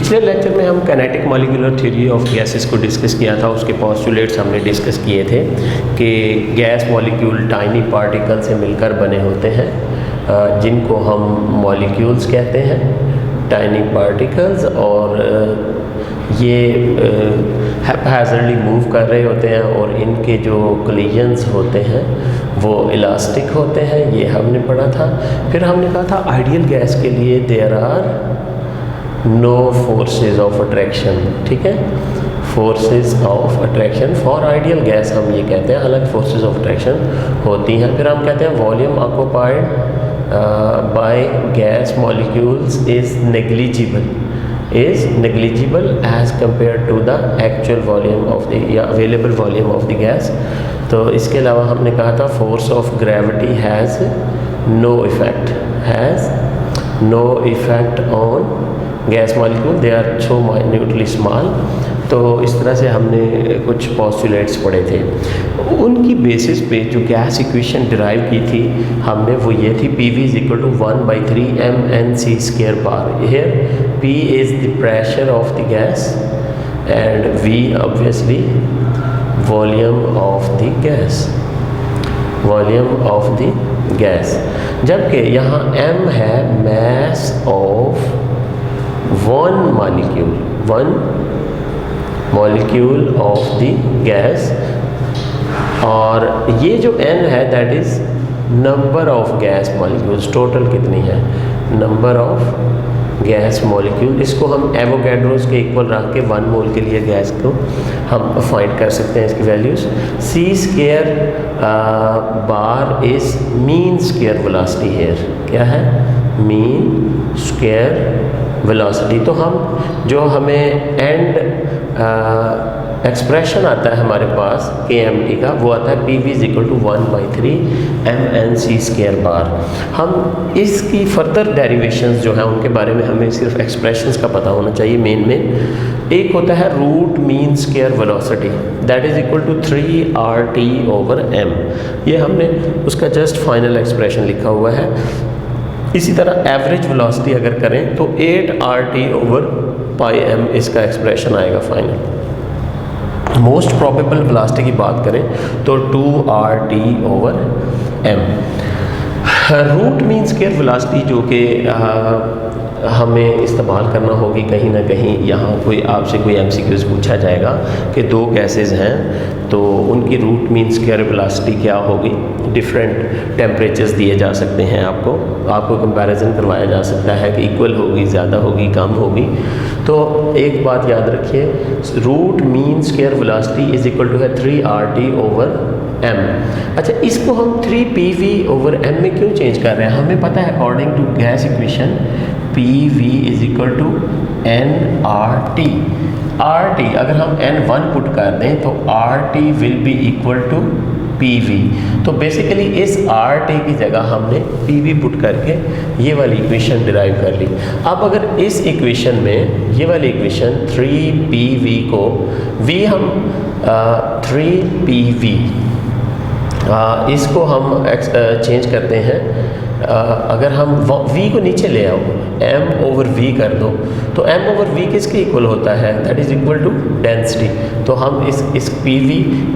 पिछले लेक्चर में हम kinetic molecular theory of gases को डिस्कस किया था। उसके पोस्टुलेट्स हमने डिस्कस किए थे कि गैस मॉलिक्यूल टाइनी पार्टिकल से मिलकर बने होते हैं, जिनको हम मॉलिक्यूल्स कहते हैं, टाइनी पार्टिकल्स, और ये हैप्पैज़र्डली मूव कर रहे होते हैं और इनके जो कोलिजन्स होते हैं वो इलास्टिक होते हैं। ये हमने पढ़ा था। फिर हमने कहा था आइडियल गैस के लिए there are no forces of attraction, ठीक है, forces of attraction for ideal gas हम ये कहते हैं, अलग फोर्सेस ऑफ अट्रैक्शन होती हैं। फिर हम कहते हैं volume occupied by gas molecules is negligible as compared to the actual volume of the या available volume of the gas। तो इसके अलावा हमने कहा था force of gravity has no effect on gas molecule, they are so minutely small। तो इस तरह से हमने कुछ पोस्टुलेट्स पढ़े थे। उनकी बेसिस पे जो गैस इक्वेशन डिराइव की थी हमने, वो ये थी PV = 1/3 mNc² bar। Here P is the pressure of the gas and V obviously volume of the gas। जबकि यहाँ M है mass of one molecule of the gas, और ये जो N है that is number of gas molecules, total कितनी है, number of gas molecule. इसको हम एवोगैड्रोस के इक्वल रख के 1 मोल के लिए गैस को हम फाइंड कर सकते हैं इसकी values. C² bar is mean square velocity. Here क्या है, मीन स्क्वायर वेलोसिटी। तो हम जो हमें एंड एक्सप्रेशन आता है हमारे पास KMT का, वो आता है PV = 1/3 mNc² bar। हम इसकी फर्दर डेरिवेशंस जो हैं उनके बारे में हमें सिर्फ एक्सप्रेशंस का पता होना चाहिए। मेन एक होता है root mean square velocity, that is equal to 3RT/m। ये हमने उसका जस्ट फाइनल एक्सप्रेशन लिखा हुआ है। इसी तरह एवरेज वेलोसिटी अगर करें तो 8RT/m इसका एक्सप्रेशन आएगा फाइनल। मोस्ट प्रोबेबल वेलोसिटी की बात करें तो 2RT/m। Root mean square velocity जो कि हमें इस्तेमाल करना होगी कहीं ना कहीं। यहाँ आपसे कोई MCQs पूछा जाएगा कि 2 गैसेस हैं तो उनकी रूट मीन स्क्वायर वेलोसिटी क्या होगी। डिफरेंट टेम्परेचर्स दिए जा सकते हैं, आपको कंपैरिजन करवाया जा सकता है कि इक्वल होगी, ज़्यादा होगी, कम होगी। तो एक बात याद रखिए, root mean square velocity is equal to है 3RT/m। अच्छा, इसको हम 3PV/m में क्यों चेंज कर रहे हैं? हमें पता है according to gas equation PV = nRT। RT अगर हम N1 पुट कर दें तो RT will be equal to PV। तो बेसिकली इस RT की जगह हमने PV पुट करके ये वाली इक्वेशन डिराइव कर ली। अब अगर इस इक्वेशन में ये वाली इक्वेशन 3PV को V हम 3PV इसको हम चेंज करते हैं। अगर हम V को नीचे ले आओ, M/V कर दो, तो M/V किसके इक्वल होता है, that is equal to density. तो हम इस PV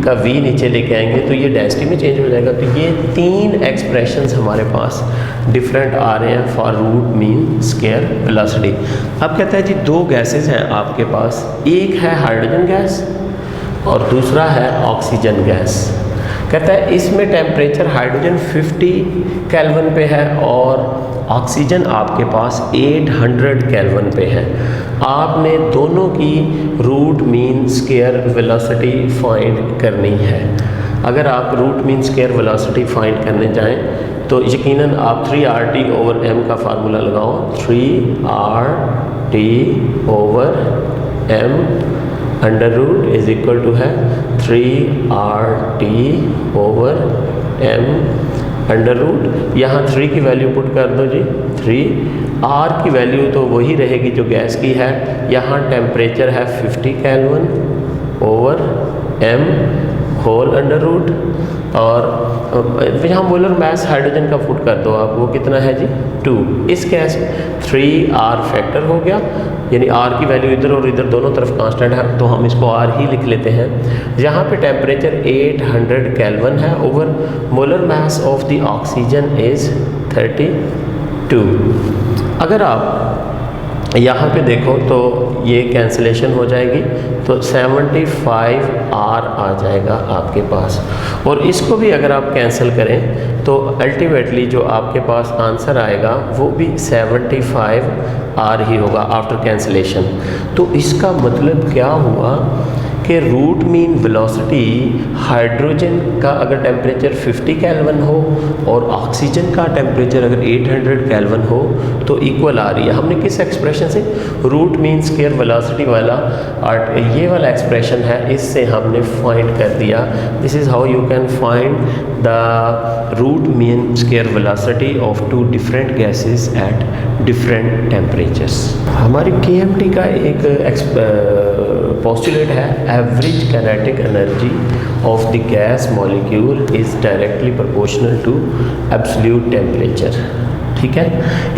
का V नीचे लेके आएंगे तो ये डेंसिटी में चेंज हो जाएगा। तो ये 3 एक्सप्रेशंस हमारे पास डिफरेंट आ रहे हैं for root mean square velocity. अब कहता है जी 2 गैसेस हैं आपके पास, एक है हाइड्रोजन गैस और दूसरा है ऑक्सीजन गैस। कहता है इसमें टेम्परेचर हाइड्रोजन 50 केल्विन पे है और ऑक्सीजन आपके पास 800 केल्विन पे है। आपने दोनों की root mean square velocity find करनी है। अगर आप root mean square velocity find करने जाएं तो यकीनन आप 3RT/m का फार्मूला लगाओ। 3RT/m √ इज़ इक्वल टू है 3RT/m √ यहाँ 3 की वैल्यू पुट कर दो जी, 3 R की वैल्यू तो वही रहेगी जो गैस की है। यहाँ टेम्परेचर है 50 केल्विन/m होल √ और यहाँ मोलर मास हाइड्रोजन का पुट कर दो आप, वो कितना है जी 2। इस केस 3R फैक्टर हो गया, यानी R की वैल्यू इधर और इधर दोनों तरफ कांस्टेंट है, तो हम इसको R ही लिख लेते हैं। यहाँ पे टेम्परेचर 800 केल्विन है over molar mass of the oxygen is 32। अगर आप यहाँ पे देखो तो ये कैंसिलेशन हो जाएगी, तो 75R आ जाएगा आपके पास। और इसको भी अगर आप कैंसिल करें तो अल्टीमेटली जो आपके पास आंसर आएगा वो भी 75R ही होगा आफ्टर कैंसिलेशन। तो इसका मतलब क्या हुआ कि रूट मीन वेलोसिटी हाइड्रोजन का अगर टेम्परेचर 50 केल्विन हो और ऑक्सीजन का टेम्परेचर अगर 800 केल्विन हो तो इक्वल आ रही है। हमने किस एक्सप्रेशन से, रूट मीन स्क्वायर वेलोसिटी वाला ये वाला एक्सप्रेशन है, इससे हमने फाइंड कर दिया। This is how you can find the root mean square velocity of two different gases at different temperatures. हमारी KMT का एक पोस्टुलेट है, average kinetic energy of the gas molecule is directly proportional to absolute temperature. ठीक है,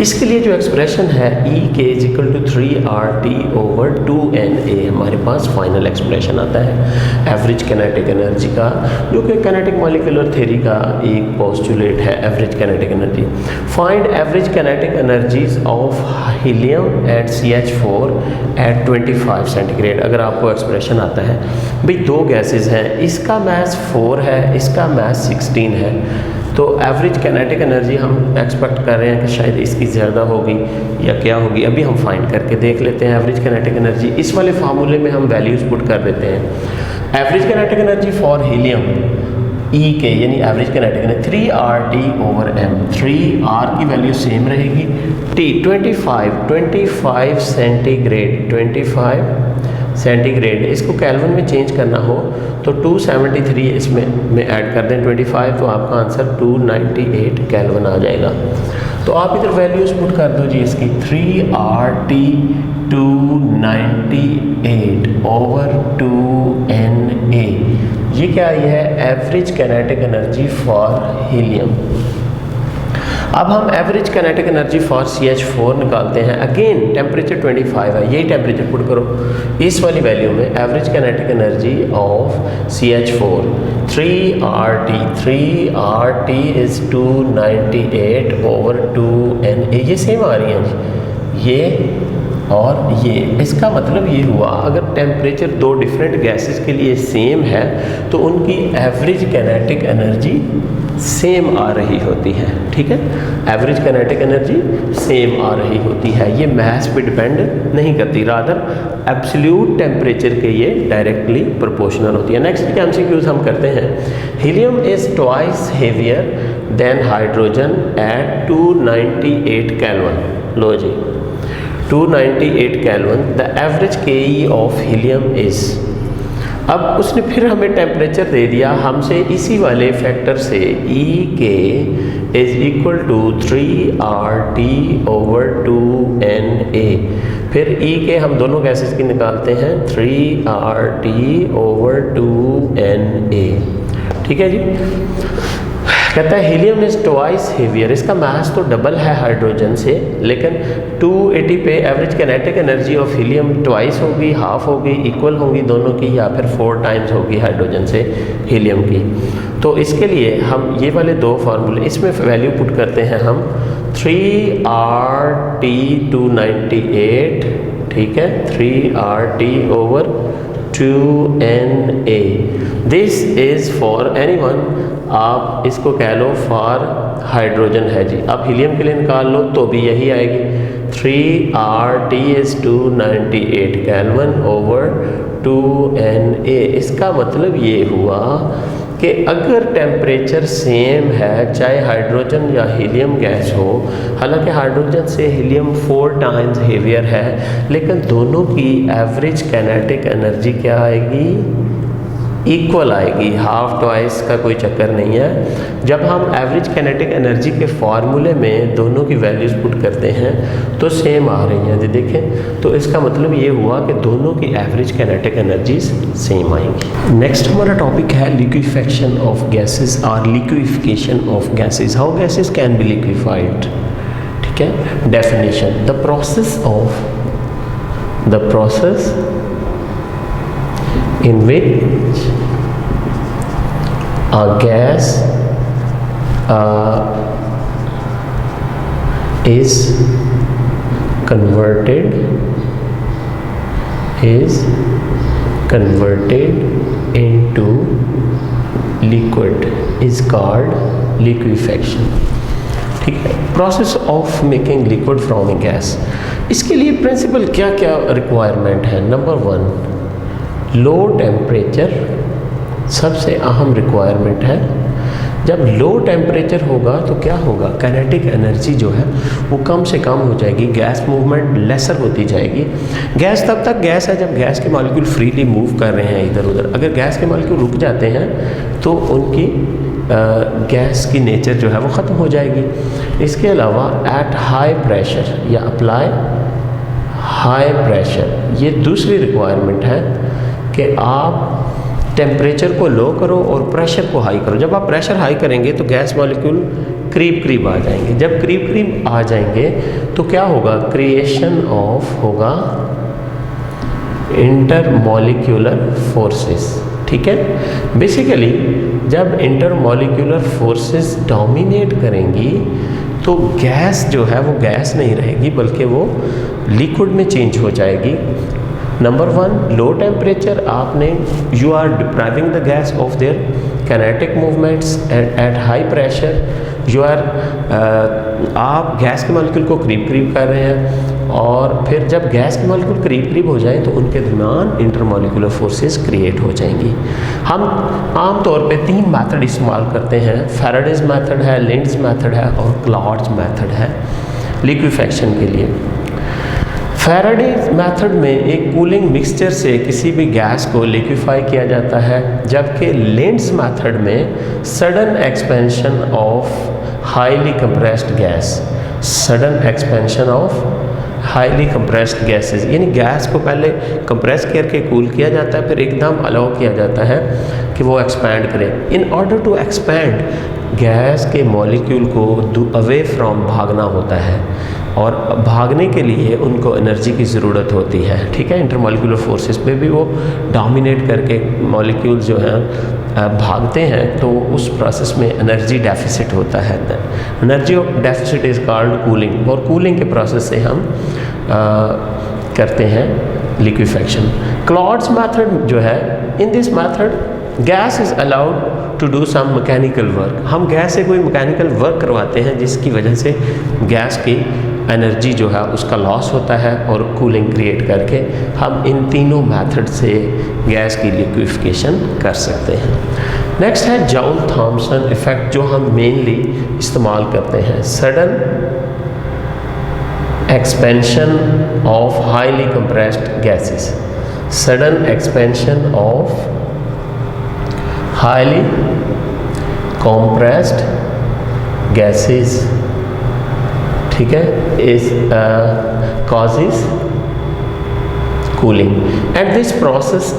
इसके लिए जो expression है E के equal to 3RT over 2NA हमारे पास फाइनल एक्सप्रेशन आता है एवरेज काइनेटिक एनर्जी का, जो कि काइनेटिक मॉलिक्यूलर थ्योरी का एक पोस्टुलेट है। Average kinetic energy, find average kinetic energies of helium at CH4 at 25 centigrade. अगर आपको एक्सप्रेशन आता है भाई दो गैसेज हैं, इसका मास 4 है, इसका मास 16 है, तो एवरेज काइनेटिक एनर्जी हम एक्सपेक्ट कर रहे हैं कि शायद इसकी ज़्यादा होगी या क्या होगी, अभी हम फाइंड करके देख लेते हैं। एवरेज काइनेटिक एनर्जी इस वाले फार्मूले में हम वैल्यूज़ पुट कर देते हैं। Average kinetic energy for helium E के यानी average kinetic energy 3RT over M। 3R की वैल्यू सेम रहेगी, T 25 सेंटीग्रेड, 25 सेंटीग्रेड। इसको केल्विन में चेंज करना हो तो 273 इसमें में ऐड कर दें 25, तो आपका आंसर 298 केल्विन आ जाएगा। तो आप इधर वैल्यूज पुट कर दो जी इसकी, 3RT 298 ओवर 2NA। ये क्या आई है, average kinetic energy for helium. अब हम average kinetic energy for CH4 निकालते हैं। अगेन टेम्परेचर 25 है, यही टेम्परेचर पुट करो इस वाली वैल्यू में। Average kinetic energy of CH4 3RT is 298 over 2NA। ये सेम आ रही है ये और ये। इसका मतलब ये हुआ अगर टेम्परेचर दो डिफरेंट गैसेस के लिए सेम है तो उनकी एवरेज काइनेटिक एनर्जी सेम आ रही होती है। ठीक है, एवरेज काइनेटिक एनर्जी सेम आ रही होती है, ये मास पे डिपेंड नहीं करती, रादर एब्सोल्यूट टेम्परेचर के ये डायरेक्टली प्रोपोर्शनल होती है। नेक्स्ट MCQs हम करते हैं। Helium is twice heavier than hydrogen at 298 kelvin. लो जी 298 kelvin, the average KE of helium is. अब उसने फिर हमें टेम्परेचर दे दिया, हमसे इसी वाले फैक्टर से E के is equal to 3RT over 2NA। फिर E के हम दोनों गैसेस की निकालते हैं 3RT ओवर 2NA। ठीक है जी, कहता है हीलियम इज़ ट्वाइस हेवियर, इसका मास तो डबल है हाइड्रोजन से, लेकिन 280 पे average kinetic energy of helium twice होगी, हाफ होगी, इक्वल होंगी दोनों की, या फिर 4 टाइम्स होगी हाइड्रोजन से हीलियम की। तो इसके लिए हम ये वाले दो फार्मूले इसमें वैल्यू पुट करते हैं हम 3RT 298, ठीक है, 3RT over 2NA। This is for anyone, आप इसको कह लो फॉर हाइड्रोजन है जी। आप हीलियम के लिए निकाल लो तो भी यही आएगी, 3RT is 298 kelvin over 2NA। इसका मतलब ये हुआ कि अगर टेम्परेचर सेम है, चाहे हाइड्रोजन या हीलियम गैस हो, हालांकि हाइड्रोजन से हीलियम 4 टाइम्स हेवियर है, लेकिन दोनों की एवरेज काइनेटिक एनर्जी क्या आएगी, इक्वल आएगी, हाफ ट्वाइस का कोई चक्कर नहीं है। जब हम एवरेज काइनेटिक एनर्जी के फार्मूले में दोनों की वैल्यूज़ पुट करते हैं तो सेम आ रही हैं जी, देखें। तो इसका मतलब ये हुआ कि दोनों की एवरेज काइनेटिक एनर्जीज सेम आएंगी। नेक्स्ट हमारा टॉपिक है लिक्विफेक्शन ऑफ गैसेस और liquefaction of gases. How gases can be liquefied, ठीक है। Definition, the process in which a gas is converted into liquid is called liquefaction, ठीक है। Process of making liquid from A gas, इसके लिए principal क्या क्या requirement है। Number 1, low temperature सबसे अहम रिक्वायरमेंट है। जब लो टेम्परेचर होगा तो क्या होगा, काइनेटिक एनर्जी जो है वो कम से कम हो जाएगी, गैस मूवमेंट लेसर होती जाएगी। गैस तब तक गैस है जब गैस के मॉलिक्यूल फ्रीली मूव कर रहे हैं इधर उधर। अगर गैस के मॉलिक्यूल रुक जाते हैं तो उनकी गैस की नेचर जो है वो ख़त्म हो जाएगी। इसके अलावा एट हाई प्रेशर या अप्लाई हाई प्रेशर, ये दूसरी रिक्वायरमेंट है कि आप टेम्परेचर को लो करो और प्रेशर को हाई करो। जब आप प्रेशर हाई करेंगे तो गैस मॉलिक्यूल करीब आ जाएंगे। जब करीब आ जाएंगे तो क्या होगा, क्रिएशन ऑफ होगा इंटरमॉलिक्यूलर फोर्सेस, ठीक है। बेसिकली जब इंटरमॉलिक्यूलर फोर्सेस डोमिनेट करेंगी तो गैस जो है वो गैस नहीं रहेगी बल्कि वो लिक्विड में चेंज हो जाएगी। नंबर 1, लो टेम्परेचर, आपने you are depriving the gas of their kinetic movements. At high pressure you are आप गैस के मॉलिक्यूल को करीब कर रहे हैं, और फिर जब गैस के मॉलिक्यूल करीब हो जाएं तो उनके दरमियान इंटरमॉलिक्यूलर फोर्सेस क्रिएट हो जाएंगी। हम आम तौर पे 3 मेथड इस्तेमाल करते हैं, फैराडेज मेथड है, लिंड्स मेथड है और क्लॉड्स मेथड है लिक्विफेक्शन के लिए। फैराडेज मेथड में एक कूलिंग मिक्सचर से किसी भी गैस को लिक्विफाई किया जाता है, जबकि लिंड्स मेथड में sudden expansion of highly compressed gas, sudden expansion of highly compressed gases, यानी गैस को पहले कंप्रेस करके कूल किया जाता है फिर एकदम अलाउ किया जाता है कि वो एक्सपैंड करे। In order to expand gas के मॉलिक्यूल को अवे फ्रॉम भागना होता है, और भागने के लिए उनको एनर्जी की ज़रूरत होती है, ठीक है। इंटरमॉलिक्यूलर फोर्सेस पे भी वो डोमिनेट करके मॉलिक्यूल जो हैं भागते हैं, तो उस प्रोसेस में एनर्जी डेफिसिट होता है। Energy of deficit is called cooling, और कूलिंग के प्रोसेस से हम करते हैं लिक्विफेक्शन। क्लॉड्स मेथड जो है, in this method gas is allowed to do some mechanical work, हम गैस से कोई मैकेनिकल वर्क करवाते हैं जिसकी वजह से गैस की एनर्जी जो है उसका लॉस होता है, और कूलिंग क्रिएट करके हम इन तीनों मेथड से गैस की लिक्विफिकेशन कर सकते हैं। नेक्स्ट है जॉल थॉमसन इफ़ेक्ट, जो हम मेनली इस्तेमाल करते हैं। Sudden expansion of highly compressed gases, sudden expansion of highly compressed gases, ठीक है, is causes cooling, and this process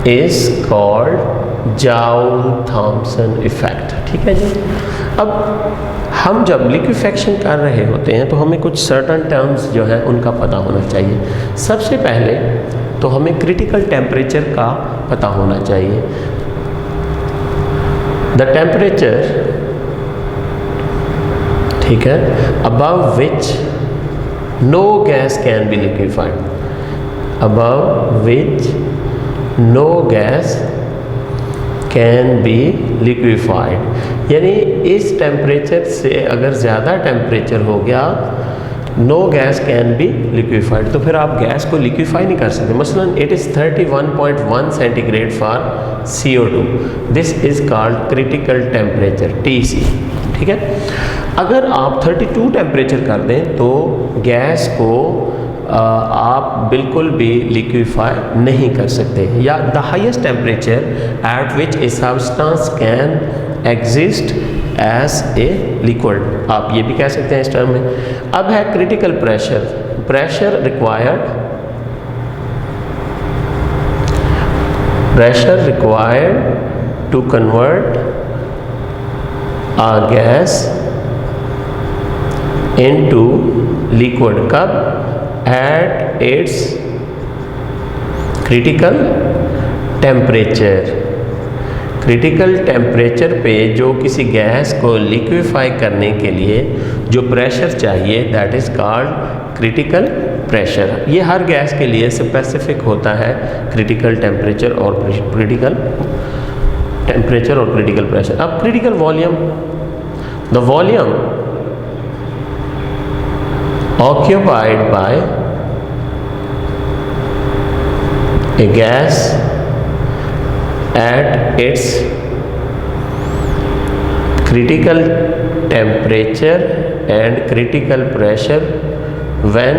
is called Joule-Thomson effect, ठीक है जी। अब हम जब लिक्विफेक्शन कर रहे होते हैं तो हमें कुछ सर्टन टर्म्स जो हैं उनका पता होना चाहिए। सबसे पहले तो हमें क्रिटिकल टेम्परेचर का पता होना चाहिए। द टेम्परेचर, ठीक है, above which no gas can be liquefied, above which no gas can be liquefied, यानी इस टेम्परेचर से अगर ज़्यादा टेम्परेचर हो गया, no gas can be liquefied, तो फिर आप गैस को लिक्विफाई नहीं कर सकते। मसलन it is 31.1 centigrade for CO2, this is called critical temperature TC, ठीक है। अगर आप 32 टेम्परेचर कर दें तो गैस को आप बिल्कुल भी लिक्विफाई नहीं कर सकते। या the highest temperature at which a substance can exist as a liquid, आप ये भी कह सकते हैं इस टर्म में। अब है critical pressure, pressure required to convert a gas into liquid, कब? at its critical temperature। Critical temperature पे जो किसी गैस को लिक्विफाई करने के लिए जो प्रेशर चाहिए that is called critical pressure. ये हर गैस के लिए स्पेसिफिक होता है क्रिटिकल टेम्परेचर और क्रिटिकल प्रेशर। अब critical volume, the volume occupied by a gas at its critical temperature and critical pressure when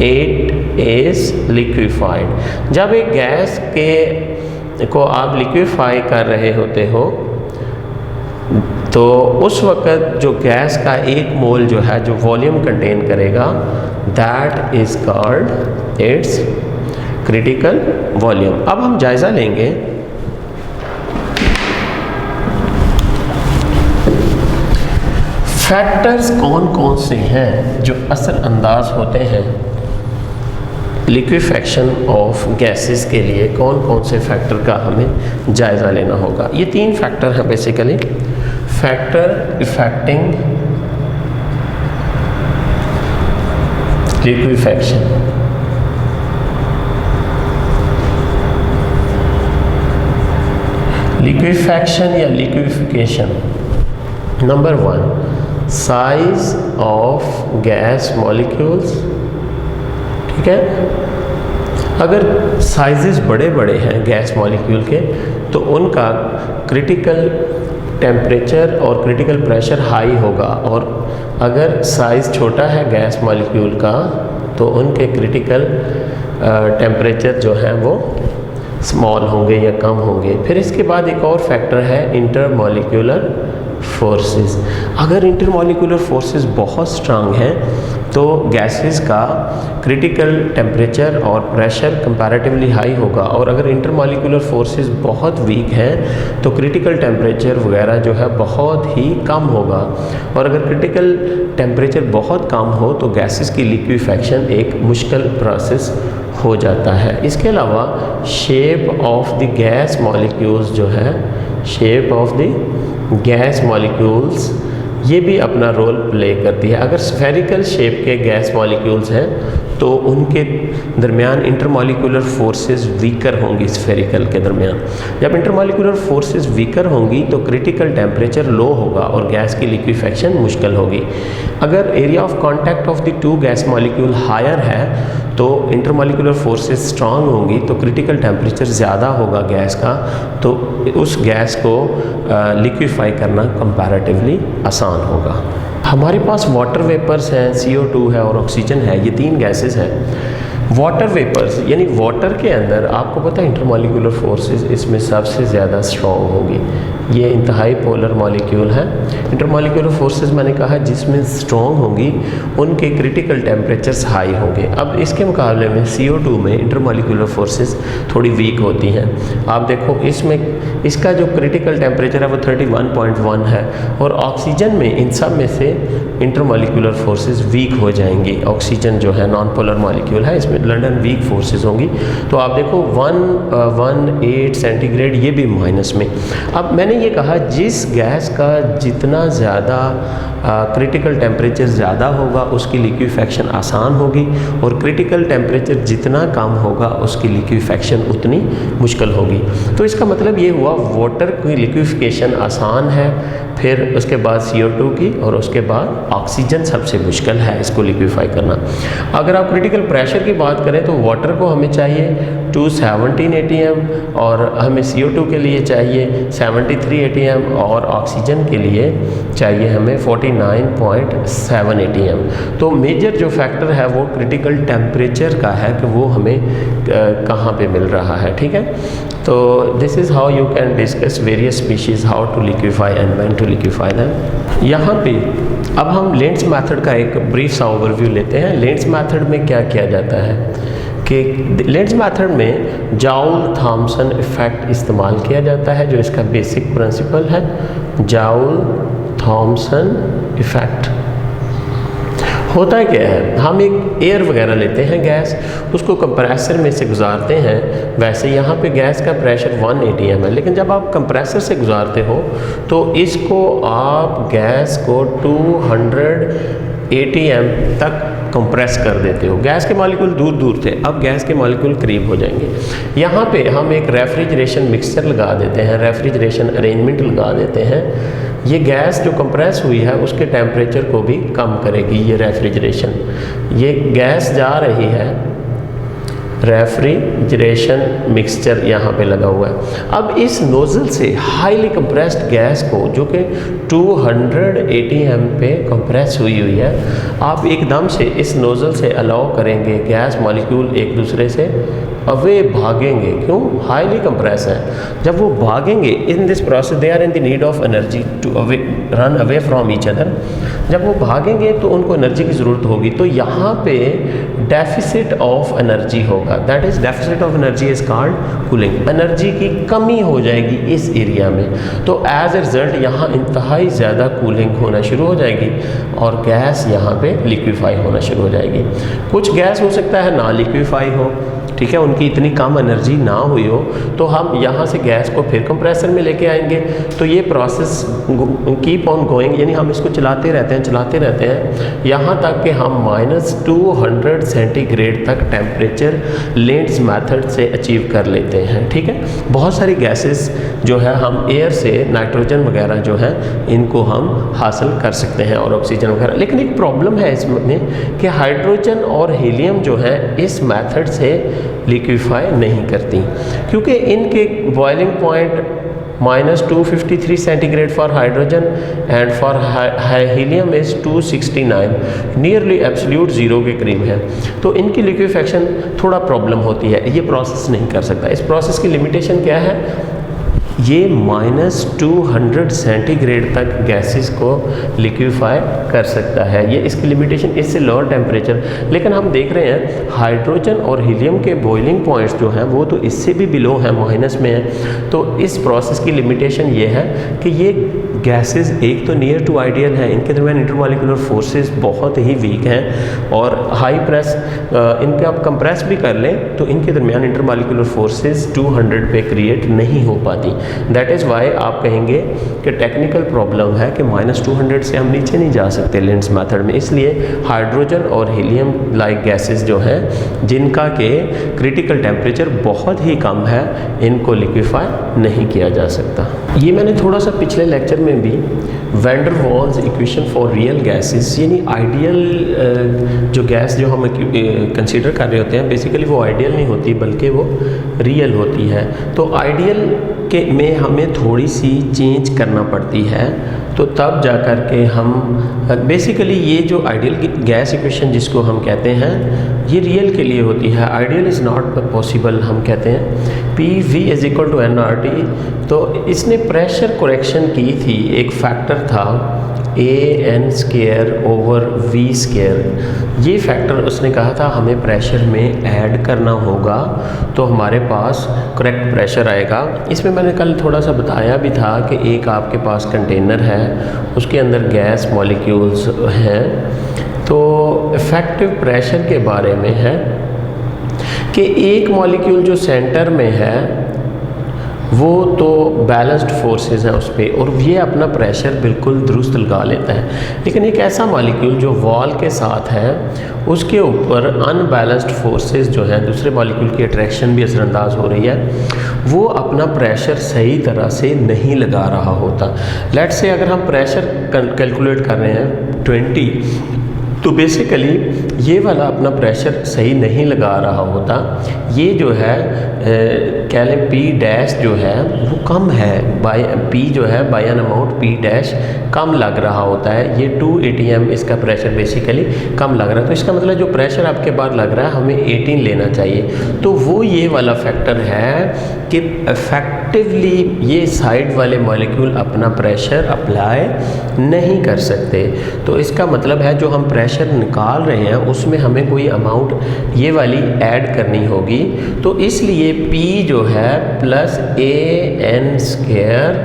it is liquefied। जब एक गैस को आप लिक्विफाई कर रहे होते हो तो उस वक़्त जो गैस का एक मोल जो है जो वॉल्यूम कंटेन करेगा that is called its critical volume. अब हम जायज़ा लेंगे फैक्टर्स कौन कौन से हैं जो असर अंदाज होते हैं लिक्विफैक्शन ऑफ गैसेस के लिए, कौन कौन से फैक्टर का हमें जायज़ा लेना होगा। ये 3 फैक्टर हैं basically. Factor affecting liquefaction, liquefaction या liquefication. Number 1 size of gas molecules, ठीक है। अगर साइजेस बड़े बड़े हैं गैस मॉलिक्यूल के तो उनका क्रिटिकल टेम्परेचर और क्रिटिकल प्रेशर हाई होगा, और अगर साइज़ छोटा है गैस मॉलिक्यूल का तो उनके क्रिटिकल टेम्परेचर जो है वो स्मॉल होंगे या कम होंगे। फिर इसके बाद एक और फैक्टर है इंटरमॉलिक्यूलर फोर्सेस। अगर इंटरमॉलिक्यूलर फोर्सेस बहुत स्ट्रांग हैं तो गैसेस का क्रिटिकल टेम्परेचर और प्रेशर कंपैरेटिवली हाई होगा, और अगर इंटरमॉलिक्यूलर फोर्सेस बहुत वीक हैं तो क्रिटिकल टेम्परेचर वगैरह जो है बहुत ही कम होगा, और अगर क्रिटिकल टेम्परेचर बहुत कम हो तो गैसेस की लिक्विफैक्शन एक मुश्किल प्रोसेस हो जाता है। इसके अलावा shape of the gas molecules जो है, shape of the gas molecules ये भी अपना रोल प्ले करती है। अगर स्फेरिकल शेप के गैस मॉलिक्यूल्स हैं तो उनके दरमियान इंटरमॉलिक्यूलर फोर्सेस वीकर होंगी स्फेरिकल के दरमियान। जब इंटरमॉलिक्यूलर फोर्सेस वीकर होंगी तो क्रिटिकल टेम्परेचर लो होगा और गैस की लिक्विफैक्शन मुश्किल होगी। अगर area of contact of the 2 gas molecule higher है तो इंटरमॉलिक्यूलर फोर्सेस स्ट्रांग होंगी तो क्रिटिकल टेम्परेचर ज़्यादा होगा गैस का, तो उस गैस को लिक्विफाई करना कंपैरेटिवली आसान होगा। हमारे पास वाटर वेपर्स हैं, CO2 है और ऑक्सीजन है, ये 3 गैसेस हैं। वाटर वेपर्स यानी वाटर के अंदर आपको पता है इंटरमॉलिक्यूलर फोर्सेस इसमें सबसे ज़्यादा स्ट्रॉन्ग होगी। ये इंतहाई पोलर मॉलिक्यूल है। इंटरमॉलिक्यूलर फोर्सेस मैंने कहा जिसमें स्ट्रॉन्ग होंगी उनके क्रिटिकल टेम्परेचर्स हाई होंगे। अब इसके मुकाबले में CO2 में इंटरमॉलिक्यूलर फोर्सेस थोड़ी वीक होती हैं। आप देखो इसमें इसका जो क्रिटिकल टेम्परेचर है वो 31.1 है, और ऑक्सीजन में इन सब में से इंटरमॉलिक्यूलर फोर्सेस वीक हो जाएंगी। ऑक्सीजन जो है नॉन पोलर मॉलिक्यूल है, इसमें लंडन वीक फोर्सेस होंगी। तो आप देखो 118 सेंटीग्रेड, ये भी माइनस में। अब मैंने ये कहा जिस गैस का जितना ज़्यादा क्रिटिकल टेम्परेचर ज़्यादा होगा उसकी लिक्विफैक्शन आसान होगी, और क्रिटिकल टेम्परेचर जितना कम होगा उसकी लिक्विफैक्शन उतनी मुश्किल होगी। तो इसका मतलब ये हुआ वाटर की लिक्विफिकेशन आसान है, फिर उसके बाद CO2 की, और उसके बाद ऑक्सीजन सबसे मुश्किल है इसको लिक्विफाई करना। अगर आप क्रिटिकल प्रेशर की बात करें तो वाटर को हमें चाहिए 217 ATM और हमें CO2 के लिए चाहिए 73 ATM और ऑक्सीजन के लिए चाहिए हमें 49.7 ATM। तो मेजर जो फैक्टर है वो क्रिटिकल टेम्परेचर का है कि वो हमें कहाँ पे मिल रहा है, ठीक है। तो this is how you can discuss various species how to liquefy and when to liquefy them. यहाँ पे अब हम लेंट्ज़ मेथड का एक ब्रीफ सा ओवरव्यू लेते हैं। लेंट्ज़ मेथड में क्या किया जाता है कि लेंट्ज़ मेथड में जाउल थॉम्सन इफ़ेक्ट इस्तेमाल किया जाता है, जो इसका बेसिक प्रिंसिपल है, जाउल थॉम्सन इफ़ेक्ट। होता क्या है, हम एक एयर वगैरह लेते हैं गैस, उसको कंप्रेसर में से गुजारते हैं। वैसे यहाँ पे गैस का प्रेशर 1 ATM है, लेकिन जब आप कंप्रेसर से गुजारते हो तो इसको आप गैस को 200 ATM तक कंप्रेस कर देते हो। गैस के मॉलिक्यूल दूर दूर थे, अब गैस के मॉलिक्यूल करीब हो जाएंगे। यहाँ पे हम एक रेफ्रिजरेशन मिक्सचर लगा देते हैं, रेफ्रिजरेशन अरेंजमेंट लगा देते हैं। ये गैस जो कंप्रेस हुई है उसके टेम्परेचर को भी कम करेगी ये रेफ्रिजरेशन। ये गैस जा रही है, रेफ्रिजरेशन मिक्सचर यहाँ पे लगा हुआ है। अब इस नोज़ल से हाईली कंप्रेस्ड गैस को, जो कि 200 ATM पे कंप्रेस हुई है, आप एकदम से इस नोज़ल से अलाउ करेंगे गैस मॉलिक्यूल एक दूसरे से अवे भागेंगे। क्यों? हाईली कंप्रेस है। जब वो भागेंगे, in this process they are in the need of energy to run away from each other. जब वो भागेंगे तो उनको एनर्जी की ज़रूरत होगी, तो यहाँ पे डेफिसिट ऑफ एनर्जी होगा। That is deficit of energy is called cooling. Energy की कमी हो जाएगी इस एरिया में, तो एज ए रिज़ल्ट यहाँ इंतहाई ज़्यादा कूलिंग होना शुरू हो जाएगी और गैस यहाँ पे लिक्विफाई होना शुरू हो जाएगी। कुछ गैस हो सकता है ना लिक्विफाई हो, ठीक है, उनकी इतनी कम एनर्जी ना हुई हो, तो हम यहाँ से गैस को फिर कंप्रेसर में लेके आएंगे। तो ये प्रोसेस कीप ऑन गोइंग, यानी हम इसको चलाते रहते हैं यहाँ तक कि हम -200 सेंटीग्रेड तक टेम्परेचर लेंट्ज़ मेथड से अचीव कर लेते हैं, ठीक है। बहुत सारी गैसेस जो है हम एयर से, नाइट्रोजन वगैरह जो है, इनको हम हासिल कर सकते हैं और ऑक्सीजन वगैरह। लेकिन एक प्रॉब्लम है इसमें कि हाइड्रोजन और हीलियम जो है इस मेथड से लिक्विफाई नहीं करती, क्योंकि इनके boiling point -253 centigrade for hydrogen and for helium is 269, nearly absolute zero के करीब है। तो इनकी लिक्विफेक्शन थोड़ा प्रॉब्लम होती है, ये प्रोसेस नहीं कर सकता। इस प्रोसेस की लिमिटेशन क्या है? ये -200 सेंटीग्रेड तक गैसेस को लिक्विफाई कर सकता है, ये इसकी लिमिटेशन, इससे लोअर टेम्परेचर। लेकिन हम देख रहे हैं हाइड्रोजन और हीलियम के बॉइलिंग पॉइंट्स जो हैं वो तो इससे भी बिलो हैं, माइनस में है। तो इस प्रोसेस की लिमिटेशन ये है कि ये गैसेस एक तो नियर टू आइडियल हैं, इनके दरमियान इंटरमॉलिक्यूलर फोर्सेस बहुत ही वीक हैं और हाई प्रेस, इनके आप कंप्रेस भी कर लें तो इनके दरमियान इंटरमॉलिक्यूलर फोर्सेस 200 पे क्रिएट नहीं हो पाती। दैट इज़ वाई आप कहेंगे कि टेक्निकल प्रॉब्लम है कि -200 से हम नीचे नहीं जा सकते लेंट्ज़ मेथड में। इसलिए हाइड्रोजन और हीलियम लाइक गैसेस जो हैं, जिनका के क्रिटिकल टेम्परेचर बहुत ही कम है, इनको लिक्विफाई नहीं किया जा सकता। ये मैंने थोड़ा सा पिछले लेक्चर में भी van der Waals equation for real gases, यानी आइडियल जो गैस जो हम कंसीडर कर रहे होते हैं, बेसिकली वो आइडियल नहीं होती बल्कि वो रियल होती है। तो आइडियल के में हमें थोड़ी सी चेंज करना पड़ती है, तो तब जा कर के हम बेसिकली ये जो आइडियल गैस इक्वेशन जिसको हम कहते हैं, ये रियल के लिए होती है, आइडियल इज़ नॉट पॉसिबल। हम कहते हैं PV = nRT। तो इसने प्रेशर करेक्शन की थी, एक फैक्टर था AN²/V²। ये फैक्टर उसने कहा था हमें प्रेशर में ऐड करना होगा तो हमारे पास करेक्ट प्रेशर आएगा। इसमें मैंने कल थोड़ा सा बताया भी था कि एक आपके पास कंटेनर है, उसके अंदर गैस मॉलिक्यूल्स हैं। तो इफ़ेक्टिव प्रेशर के बारे में है कि एक मॉलिक्यूल जो सेंटर में है वो तो बैलेंस्ड फोर्सेस हैं उस पर, और ये अपना प्रेशर बिल्कुल दुरुस्त लगा लेता है। लेकिन एक ऐसा मॉलिक्यूल जो वॉल के साथ है, उसके ऊपर अनबैलेंस्ड फोर्सेस जो हैं, दूसरे मॉलिक्यूल की अट्रैक्शन भी असरअंदाज हो रही है, वो अपना प्रेशर सही तरह से नहीं लगा रहा होता। लेट्स से अगर हम प्रेशर कैलकुलेट कर रहे हैं 20, तो बेसिकली ये वाला अपना प्रेशर सही नहीं लगा रहा होता, ये जो है कह लें पी डैश जो है वो कम है, बाय पी जो है by N amount P dash कम लग रहा होता है। ये 2 ATM इसका प्रेशर बेसिकली कम लग रहा है। तो इसका मतलब जो प्रेशर आपके बाद लग रहा है हमें 18 लेना चाहिए। तो वो ये वाला फैक्टर है कि इफेक्टिवली ये साइड वाले मॉलिक्यूल अपना प्रेशर अप्लाई नहीं कर सकते। तो इसका मतलब है जो हम प्रेशर निकाल रहे हैं उसमें हमें कोई अमाउंट ये वाली ऐड करनी होगी। तो इसलिए P जो है प्लस AN²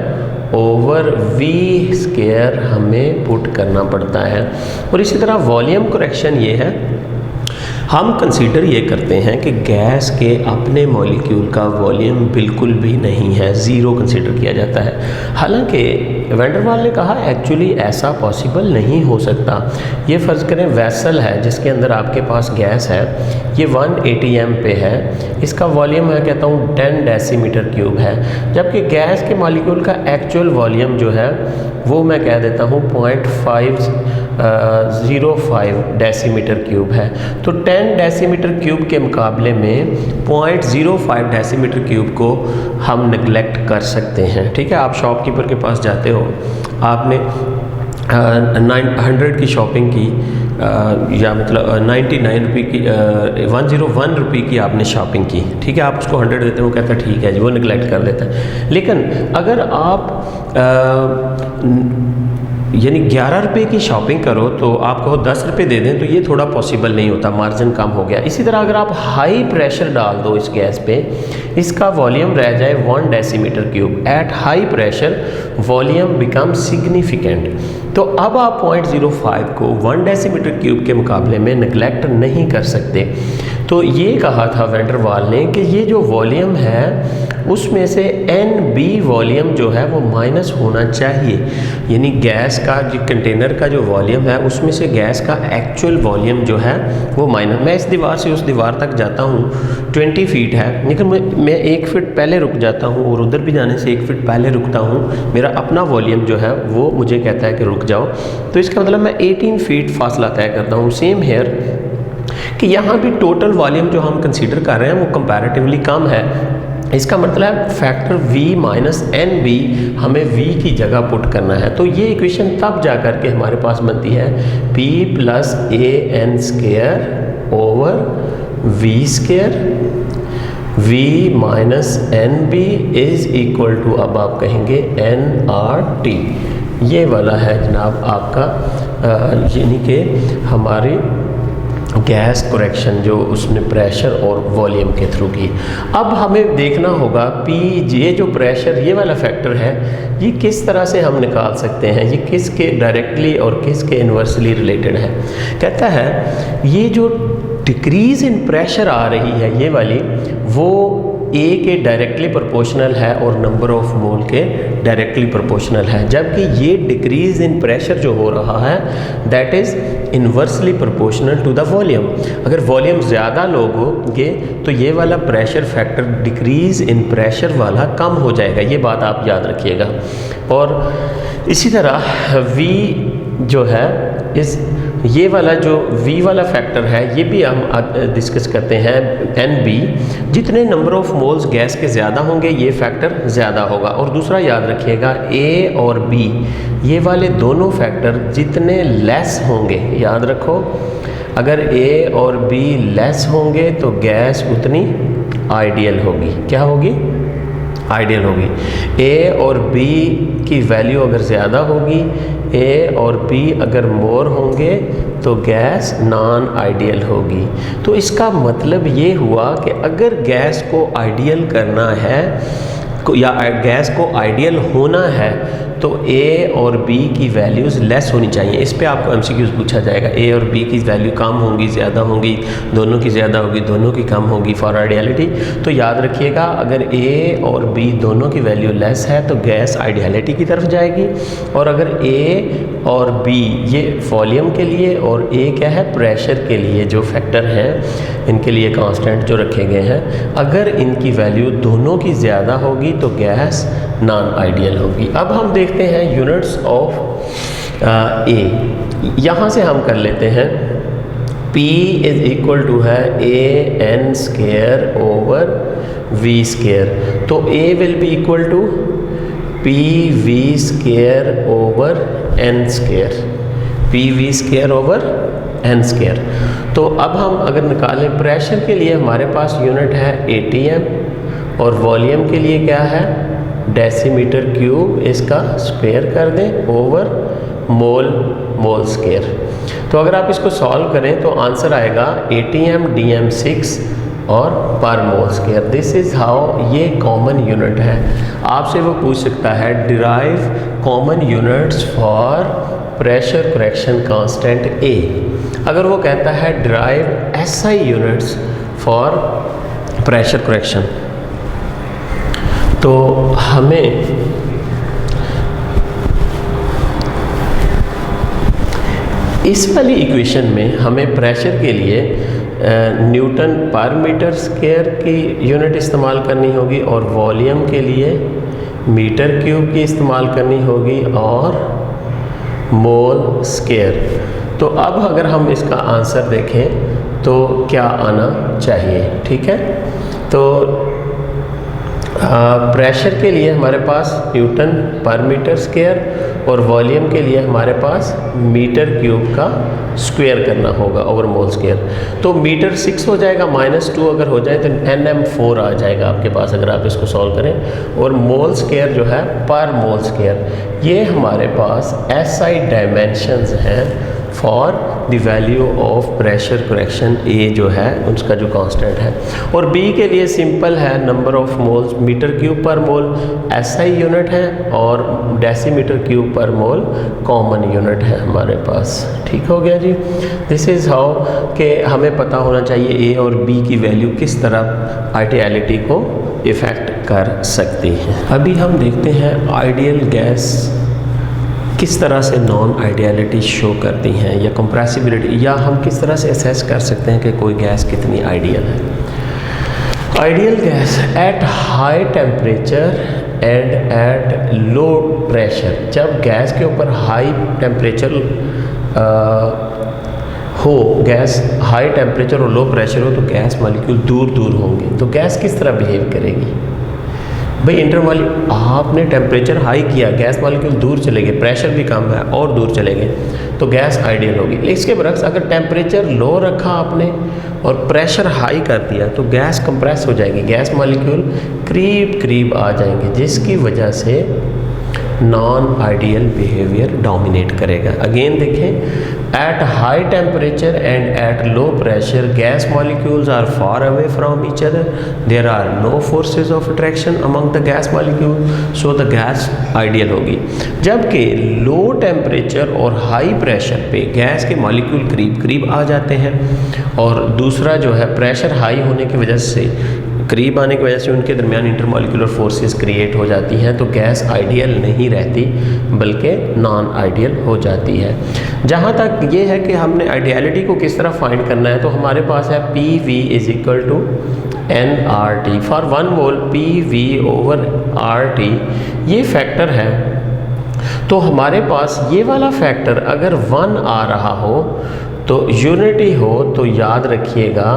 ओवर V² हमें पुट करना पड़ता है। और इसी तरह वॉल्यूम करेक्शन ये है, हम कंसीडर ये करते हैं कि गैस के अपने मॉलिक्यूल का वॉल्यूम बिल्कुल भी नहीं है, ज़ीरो कंसीडर किया जाता है। हालांकि वैन डर वाल ने कहा एक्चुअली ऐसा पॉसिबल नहीं हो सकता। ये फ़र्ज़ करें वेसल है जिसके अंदर आपके पास गैस है, ये 1 ATM पे है, इसका वॉल्यूम मैं कहता हूँ 10 डेसीमीटर क्यूब है, जबकि गैस के मॉलिक्यूल का एक्चुअल वॉल्यूम जो है वो मैं कह देता हूँ 0.505 डेसीमीटर क्यूब है। तो 10 डेसीमीटर क्यूब के मुकाबले में 0.05 डेसीमीटर क्यूब को हम नेगलेक्ट कर सकते हैं। ठीक है, आप शॉपकीपर के पास जाते हो, आपने 100 की शॉपिंग की या मतलब 99 रुपये की 101 रुपये की आपने शॉपिंग की, ठीक है, आप उसको 100 देते हो, वो कहता है ठीक है जी, वो निगलेक्ट कर देता है। लेकिन अगर आप यानी 11 रुपये की शॉपिंग करो तो आपको 10 रुपये दे दें, तो ये थोड़ा पॉसिबल नहीं होता, मार्जिन कम हो गया। इसी तरह अगर आप हाई प्रेशर डाल दो इस गैस पे, इसका वॉल्यूम रह जाए 1 decimetre cube, eight high pressure volume become significant. तो अब आप 0.05 को 1 डेसीमीटर क्यूब के मुकाबले में नेगलेक्ट नहीं कर सकते। तो ये कहा था वैन डर वाल ने कि ये जो वॉल्यूम है उसमें से NB वॉल्यूम जो है वो माइनस होना चाहिए, यानी गैस का जो कंटेनर का जो वॉल्यूम है उसमें से गैस का एक्चुअल वॉल्यूम जो है वो माइनस। मैं इस दीवार से उस दीवार तक जाता हूँ 20 फीट है, लेकिन मैं 1 फीट पहले रुक जाता हूँ और उधर भी जाने से 1 फीट पहले रुकता हूँ, मेरा अपना वॉल्यूम जो है वो मुझे कहता है कि रुक जाओ। तो इसका मतलब मैं 18 फीट फासला तय करता हूँ। सेम हेयर कि यहाँ भी टोटल वॉल्यूम जो हम कंसीडर कर रहे हैं वो कंपैरेटिवली कम है। इसका मतलब फैक्टर V माइनस NB हमें V की जगह पुट करना है। तो ये इक्वेशन तब जा कर के हमारे पास बनती है P plus AN² over V², V minus NB is equal to, अब आप कहेंगे nRT। ये वाला है जनाब आपका यानी कि हमारी गैस करेक्शन जो उसने प्रेशर और वॉल्यूम के थ्रू की। अब हमें देखना होगा P, ये जो प्रेशर ये वाला फैक्टर है ये किस तरह से हम निकाल सकते हैं, ये किसके डायरेक्टली और किसके इन्वर्सली रिलेटेड है। कहता है ये जो डिक्रीज़ इन प्रेशर आ रही है ये वाली, वो A के डायरेक्टली प्रोपोर्शनल है और नंबर ऑफ मोल के डायरेक्टली प्रोपोर्शनल है, जबकि ये डिक्रीज़ इन प्रेशर जो हो रहा है that is inversely proportional to the volume. अगर वॉल्यूम ज़्यादा लोगे तो ये वाला pressure factor decrease in pressure वाला कम हो जाएगा, ये बात आप याद रखिएगा। और इसी तरह V जो है इस ये वाला जो V वाला फैक्टर है ये भी हम डिस्कस करते हैं NB, जितने नंबर ऑफ मोल्स गैस के ज़्यादा होंगे ये फैक्टर ज़्यादा होगा। और दूसरा याद रखिएगा A और B ये वाले दोनों फैक्टर जितने लेस होंगे, याद रखो अगर A और B लेस होंगे तो गैस उतनी आइडियल होगी। क्या होगी? आइडियल होगी। A और B की वैल्यू अगर ज़्यादा होगी, A और B अगर मोर होंगे तो गैस नॉन आइडियल होगी। तो इसका मतलब ये हुआ कि अगर गैस को आइडियल करना है या गैस को आइडियल होना है तो A और B की वैल्यूज़ लेस होनी चाहिए। इस पे आपको MCQs पूछा जाएगा, A और B की वैल्यू कम होंगी, ज़्यादा होंगी, दोनों की ज़्यादा होगी, दोनों की कम होगी फॉर आइडियलिटी। तो याद रखिएगा अगर A और B दोनों की वैल्यू लेस है तो गैस आइडियलिटी की तरफ जाएगी, और अगर A और B ये वॉल्यूम के लिए और A क्या है प्रेशर के लिए जो फैक्टर हैं इनके लिए कांस्टेंट जो रखे गए हैं, अगर इनकी वैल्यू दोनों की ज़्यादा होगी तो गैस नॉन आइडियल होगी। अब हम देखते हैं यूनिट्स ऑफ A। यहाँ से हम कर लेते हैं P इज इक्वल टू है AN square over V square, तो A will be equal to PV square over N square, PV square over N square. तो अब हम अगर निकालें प्रेशर के लिए हमारे पास यूनिट है ATM और वॉल्यूम के लिए क्या है डेसीमीटर क्यूब, इसका स्क्वायर कर दें ओवर मोल स्क्वायर। तो अगर आप इसको सॉल्व करें तो आंसर आएगा ATM DM6 और पर mole square. This is how, ये कॉमन यूनिट है। आपसे वो पूछ सकता है derive common units for pressure correction constant A। अगर वो कहता है derive SI units for pressure correction, तो हमें इस वाली इक्वेशन में हमें प्रेशर के लिए न्यूटन पर मीटर स्क्वायर की यूनिट इस्तेमाल करनी होगी और वॉल्यूम के लिए मीटर क्यूब की इस्तेमाल करनी होगी और मोल स्क्वायर। तो अब अगर हम इसका आंसर देखें तो क्या आना चाहिए, ठीक है। तो प्रेशर के लिए हमारे पास न्यूटन पर मीटर स्क्वायर और वॉल्यूम के लिए हमारे पास मीटर क्यूब का स्क्वायर करना होगा ओवर मोल स्क्वायर। तो मीटर 6 हो जाएगा, -2 अगर हो जाए तो NM4 आ जाएगा आपके पास अगर आप इसको सॉल्व करें। और मोल स्क्वायर जो है पर मोल स्क्वायर, ये हमारे पास SI डायमेंशंस हैं for the value of pressure correction A जो है उसका जो कांस्टेंट है। और B के लिए सिंपल है, number of moles metre cube पर मोल SI यूनिट है और डेसीमीटर क्यूब पर मोल कॉमन यूनिट है हमारे पास। ठीक हो गया जी। दिस इज़ हाउ कि हमें पता होना चाहिए A और B की वैल्यू किस तरह आइडियलिटी को इफ़ेक्ट कर सकती है। अभी हम देखते हैं आइडियल गैस किस तरह से नॉन आइडियलिटी शो करती हैं या कंप्रेसिबिलिटी, या हम किस तरह से असेस कर सकते हैं कि कोई गैस कितनी आइडियल है। Ideal gas at high temperature and at low pressure, जब गैस के ऊपर हाई टेम्परेचर हो, गैस हाई टेम्परेचर और लो प्रेशर हो तो गैस मॉलिक्यूल दूर दूर होंगे। तो गैस किस तरह बिहेव करेगी भाई, आपने टेम्परेचर हाई किया, गैस मॉलिक्यूल दूर चले गए, प्रेशर भी कम है और दूर चले गए, तो गैस आइडियल होगी। इसके बरक्स अगर टेम्परेचर लो रखा आपने और प्रेशर हाई कर दिया तो गैस कंप्रेस हो जाएगी, गैस मॉलिक्यूल करीब करीब आ जाएंगे, जिसकी वजह से नॉन आइडियल बिहेवियर डोमिनेट करेगा। अगेन देखें, at high temperature and at low pressure gas molecules are far away from each other, there are no forces of attraction among the gas molecule, so the gas ideal होगी। जबकि low temperature और high pressure पे gas के molecule करीब करीब आ जाते हैं और दूसरा जो है प्रेशर हाई होने की वजह से, करीब आने की वजह से उनके दरमियान इंटरमॉलिक्यूलर फोर्सेस क्रिएट हो जाती हैं, तो गैस आइडियल नहीं रहती बल्कि नॉन आइडियल हो जाती है। जहाँ तक ये है कि हमने आइडियलिटी को किस तरह फाइंड करना है, तो हमारे पास है PV is equal to nRT for 1 mole PV over RT, ये फैक्टर है। तो हमारे पास ये वाला फैक्टर अगर 1 आ रहा हो तो यूनिटी हो तो याद रखिएगा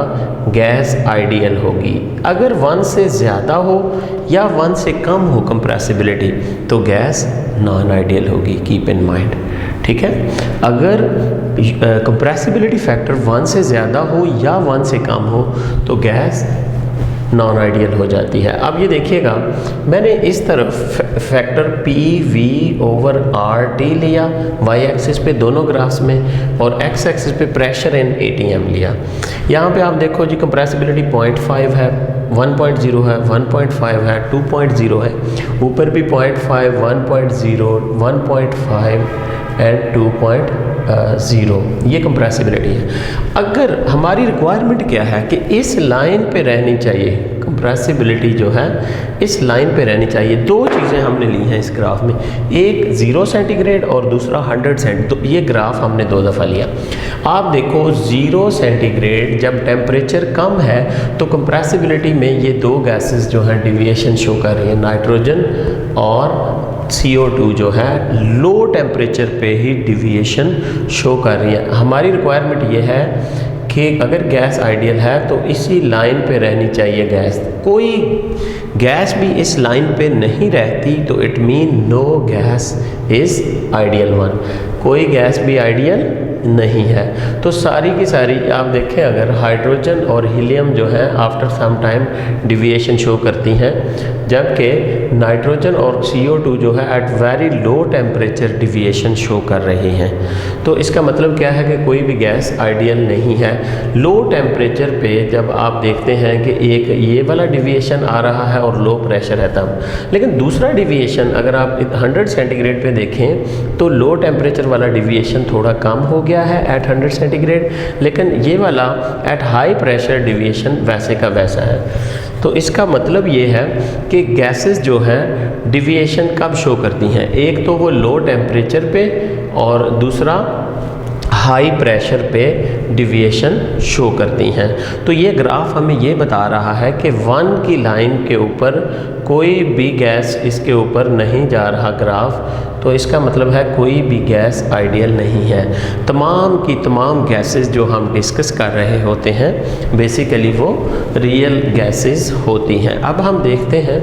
गैस आइडियल होगी। अगर 1 से ज़्यादा हो या 1 से कम हो कंप्रेसिबिलिटी तो गैस नॉन आइडियल होगी, कीप इन माइंड। ठीक है, अगर कंप्रेसिबिलिटी फैक्टर 1 से ज़्यादा हो या 1 से कम हो तो गैस नॉन आइडियल हो जाती है। अब ये देखिएगा, मैंने इस तरफ फैक्टर PV ओवर RT लिया y एक्सिस पे दोनों ग्राफ्स में, और x एक्सिस पे प्रेशर इन ATM लिया। यहाँ पे आप देखो जी कंप्रेसिबिलिटी 0.5 है, 1.0 है, 1.5 है, 2.0 है, ऊपर भी 0.5, 1.0, 1.5 एंड 2.0, ये कंप्रेसिबिलिटी है। अगर हमारी रिक्वायरमेंट क्या है कि इस लाइन पे रहनी चाहिए, कंप्रेसिबिलिटी जो है इस लाइन पे रहनी चाहिए। दो चीज़ें हमने ली हैं इस ग्राफ में, एक 0 सेंटीग्रेड और दूसरा 100 सेंट, तो ये ग्राफ हमने 2 दफ़ा लिया। आप देखो 0 सेंटीग्रेड जब टेम्परेचर कम है तो कंप्रेसिबिलिटी में ये 2 गैसेस जो हैं डिविएशन शो कर रही है, नाइट्रोजन और CO2 जो है लो टेम्परेचर पे ही डिविएशन शो कर रही है। हमारी रिक्वायरमेंट ये है कि अगर गैस आइडियल है तो इसी लाइन पे रहनी चाहिए गैस। कोई गैस भी इस लाइन पे नहीं रहती तो it mean no gas is ideal one. कोई गैस भी आइडियल नहीं है। तो सारी की सारी आप देखें, अगर हाइड्रोजन और हीलियम जो है after some time deviation show करती हैं, जबकि नाइट्रोजन और CO2 जो है at very low temperature deviation show कर रही हैं। तो इसका मतलब क्या है कि कोई भी गैस आइडियल नहीं है। लो टेम्परेचर पे जब आप देखते हैं कि एक ये वाला डिविएशन आ रहा है और लो प्रेशर है तब, लेकिन दूसरा डिविएशन अगर आप 100 सेंटीग्रेड पे देखें तो लो टेम्परेचर वाला डिविएशन थोड़ा कम हो गया है एट 100 सेंटीग्रेड, लेकिन ये वाला एट हाई प्रेशर डिविएशन वैसे का वैसा है। तो इसका मतलब ये है कि गैसेस जो हैं डिविएशन कब शो करती हैं, एक तो वो लो टेम्परेचर पे और दूसरा हाई प्रेशर पे डिविएशन शो करती हैं। तो ये ग्राफ हमें ये बता रहा है कि 1 की लाइन के ऊपर कोई भी गैस इसके ऊपर नहीं जा रहा ग्राफ, तो इसका मतलब है कोई भी गैस आइडियल नहीं है। तमाम की तमाम गैसेस जो हम डिस्कस कर रहे होते हैं बेसिकली वो रियल गैसेस होती हैं। अब हम देखते हैं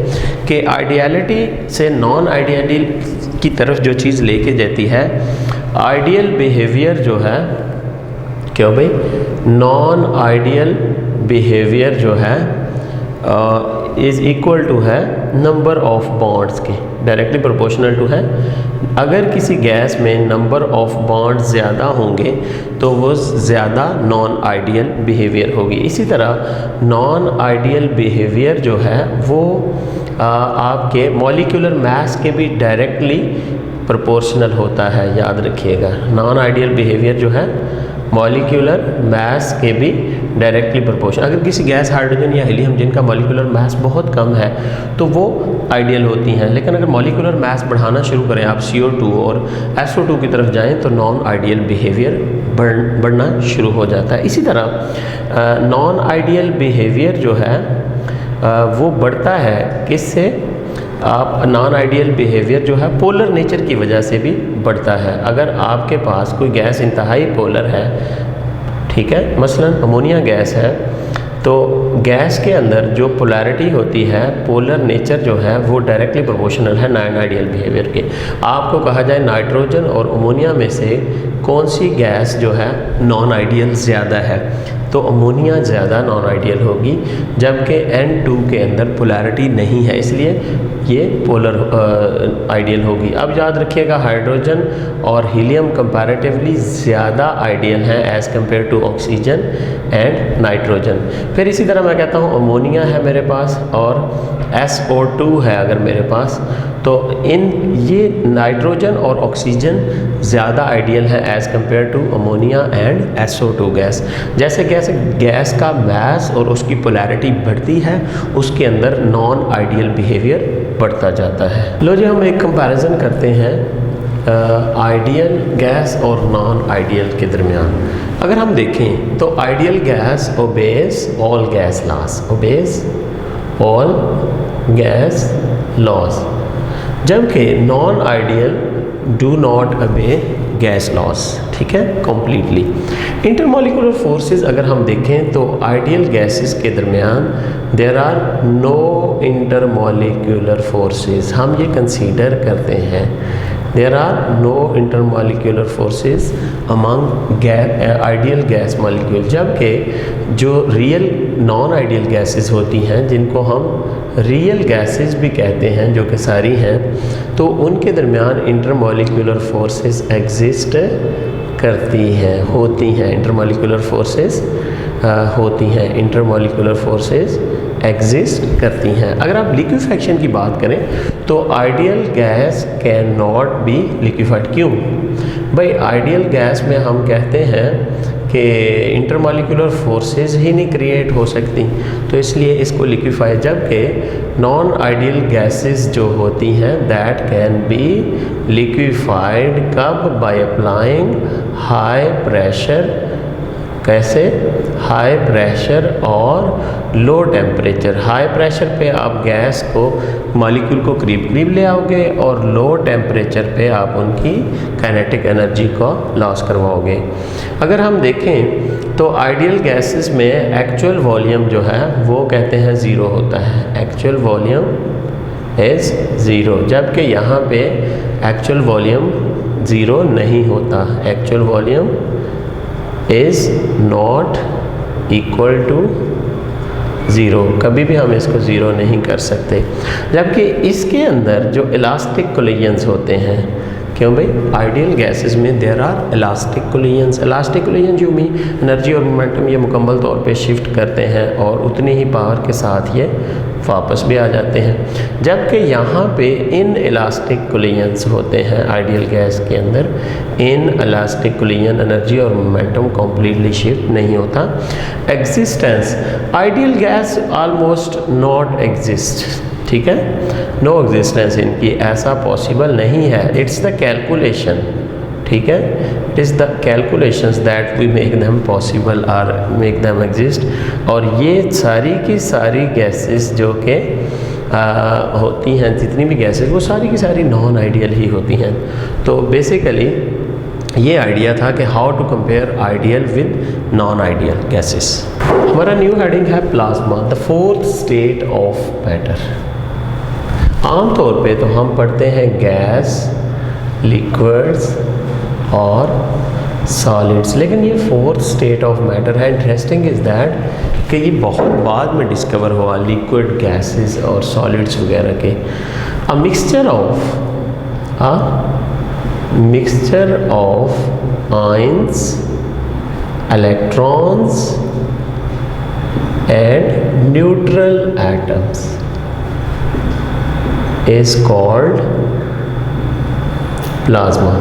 कि आइडियलिटी से नॉन आइडियल की तरफ जो चीज़ लेके जाती है, आइडियल बिहेवियर जो है, क्यों भाई, नॉन आइडियल बिहेवियर जो है इज़ इक्वल टू है नंबर ऑफ बॉन्ड्स के, डायरेक्टली प्रोपोर्शनल टू है। अगर किसी गैस में नंबर ऑफ बॉन्ड्स ज़्यादा होंगे तो वो ज़्यादा नॉन आइडियल बिहेवियर होगी। इसी तरह नॉन आइडियल बिहेवियर जो है वो आपके मॉलिक्यूलर मास के भी डायरेक्टली प्रोपोर्शनल होता है, याद रखिएगा। नॉन आइडियल बिहेवियर जो है मॉलिक्यूलर मास के भी डायरेक्टली प्रोपोर्शनल। अगर किसी गैस हाइड्रोजन या हीलियम जिनका मॉलिक्यूलर मास बहुत कम है तो वो आइडियल होती हैं, लेकिन अगर मॉलिक्यूलर मास बढ़ाना शुरू करें आप CO2 और SO2 की तरफ जाएं तो नॉन आइडियल बिहेवियर बढ़ना शुरू हो जाता है। इसी तरह नॉन आइडियल बिहेवियर जो है वो बढ़ता है किससे, आप नॉन आइडियल बिहेवियर जो है पोलर नेचर की वजह से भी बढ़ता है। अगर आपके पास कोई गैस इंतहाई पोलर है, ठीक है, मसलन अमोनिया गैस है, तो गैस के अंदर जो पोलैरिटी होती है, पोलर नेचर जो है वो डायरेक्टली प्रोपोर्शनल है नॉन आइडियल बिहेवियर के। आपको कहा जाए नाइट्रोजन और अमोनिया में से कौन सी गैस जो है नॉन आइडियल ज़्यादा है, तो अमोनिया ज़्यादा नॉन आइडियल होगी, जबकि N2 के अंदर पोलैरिटी नहीं है, इसलिए ये पोलर आइडियल होगी। अब याद रखिएगा हाइड्रोजन और हीलियम कंपैरेटिवली ज़्यादा आइडियल हैं as compare to oxygen and nitrogen. फिर इसी तरह मैं कहता हूँ अमोनिया है मेरे पास और SO2 है अगर मेरे पास, तो ये नाइट्रोजन और ऑक्सीजन ज़्यादा आइडियल है as compare to ammonia and SO2 gas. जैसे जैसे गैस का मास और उसकी पोलैरिटी बढ़ती है उसके अंदर नॉन आइडियल बिहेवियर बढ़ता जाता है। लो जी, हम एक कंपैरिजन करते हैं आइडियल गैस और नॉन आइडियल के दरमियान। अगर हम देखें तो ideal gas obeys all gas laws, obeys all gas laws, जबकि non ideal do not obey gas laws, ठीक है, कम्प्लीटली। इंटरमॉलिक्यूलर फोर्सेस अगर हम देखें तो आइडियल गैसेस के दरमियान there are no intermolecular forces, हम ये कंसीडर करते हैं there are no intermolecular forces among ideal gas molecule, जबकि जो रियल नॉन आइडियल गैसेस होती हैं जिनको हम रियल गैसेस भी कहते हैं जो कि सारी हैं, तो उनके दरमियान इंटरमॉलिक्यूलर फोर्सेस एग्जिस्ट करती हैं, होती हैं, इंटरमॉलिक्यूलर फोर्सेस होती हैं, इंटरमॉलिक्यूलर फोर्सेस एग्जिस्ट करती हैं। अगर आप लिक्विफेक्शन की बात करें तो ideal gas can not be liquefied. क्यों भाई, आइडियल गैस में हम कहते हैं कि इंटरमॉलिक्यूलर फोर्सेस ही नहीं क्रिएट हो सकती, तो इसलिए इसको लिक्विफाई, जबकि नॉन आइडियल गैसेस जो होती हैं दैट कैन बी लिक्विफाइड कब, बाय अप्लाइंग हाई प्रेशर, कैसे, हाई प्रेशर और लो टेम्परेचर। हाई प्रेशर पे आप गैस को मॉलिक्यूल को करीब करीब ले आओगे और लो टेम्परेचर पे आप उनकी काइनेटिक एनर्जी को लॉस करवाओगे। अगर हम देखें तो आइडियल गैसेस में एक्चुअल वॉल्यूम जो है वो कहते हैं ज़ीरो होता है, एक्चुअल वॉल्यूम इज़ ज़ीरो, जबकि यहाँ पे एक्चुअल वॉल्यूम ज़ीरो नहीं होता, actual volume is not equal to zero, कभी भी हम इसको ज़ीरो नहीं कर सकते। जबकि इसके अंदर जो इलास्टिक कोलिजन्स होते हैं, क्यों भाई, आइडियल गैसेस में there are elastic collisions. Elastic collision जो भी एनर्जी और मोमेंटम ये मुकम्मल तौर पे शिफ्ट करते हैं और उतनी ही पावर के साथ ये वापस भी आ जाते हैं। जबकि यहाँ पे इन इलास्टिक कोलिजन्स होते हैं आइडियल गैस के अंदर, इन इलास्टिक कोलिजन एनर्जी और मोमेंटम कम्प्लीटली शिफ्ट नहीं होता। Existence, ideal gas almost not exist, ठीक है, नो एग्जिस्टेंस इनकी, ऐसा पॉसिबल नहीं है। इट्स द कैलकुलेशन, ठीक है, it is the calculations that we make them possible और मेक देम एग्जिस्ट। और ये सारी की सारी गैसेस जो कि होती हैं, जितनी भी गैसेस, वो सारी की सारी नॉन आइडियल ही होती हैं। तो बेसिकली ये आइडिया था कि how to compare ideal with non ideal gases. हमारा न्यू हेडिंग है plasma, the fourth state of matter. आमतौर पे तो हम पढ़ते हैं गैस, लिक्विड्स और सॉलिड्स, लेकिन ये फोर्थ स्टेट ऑफ मैटर है। इंटरेस्टिंग इज़ दैट कि ये बहुत बाद में डिस्कवर हुआ, लिक्विड, गैसेस और सॉलिड्स वगैरह के। A mixture of ions, electrons and neutral atoms is called plasma.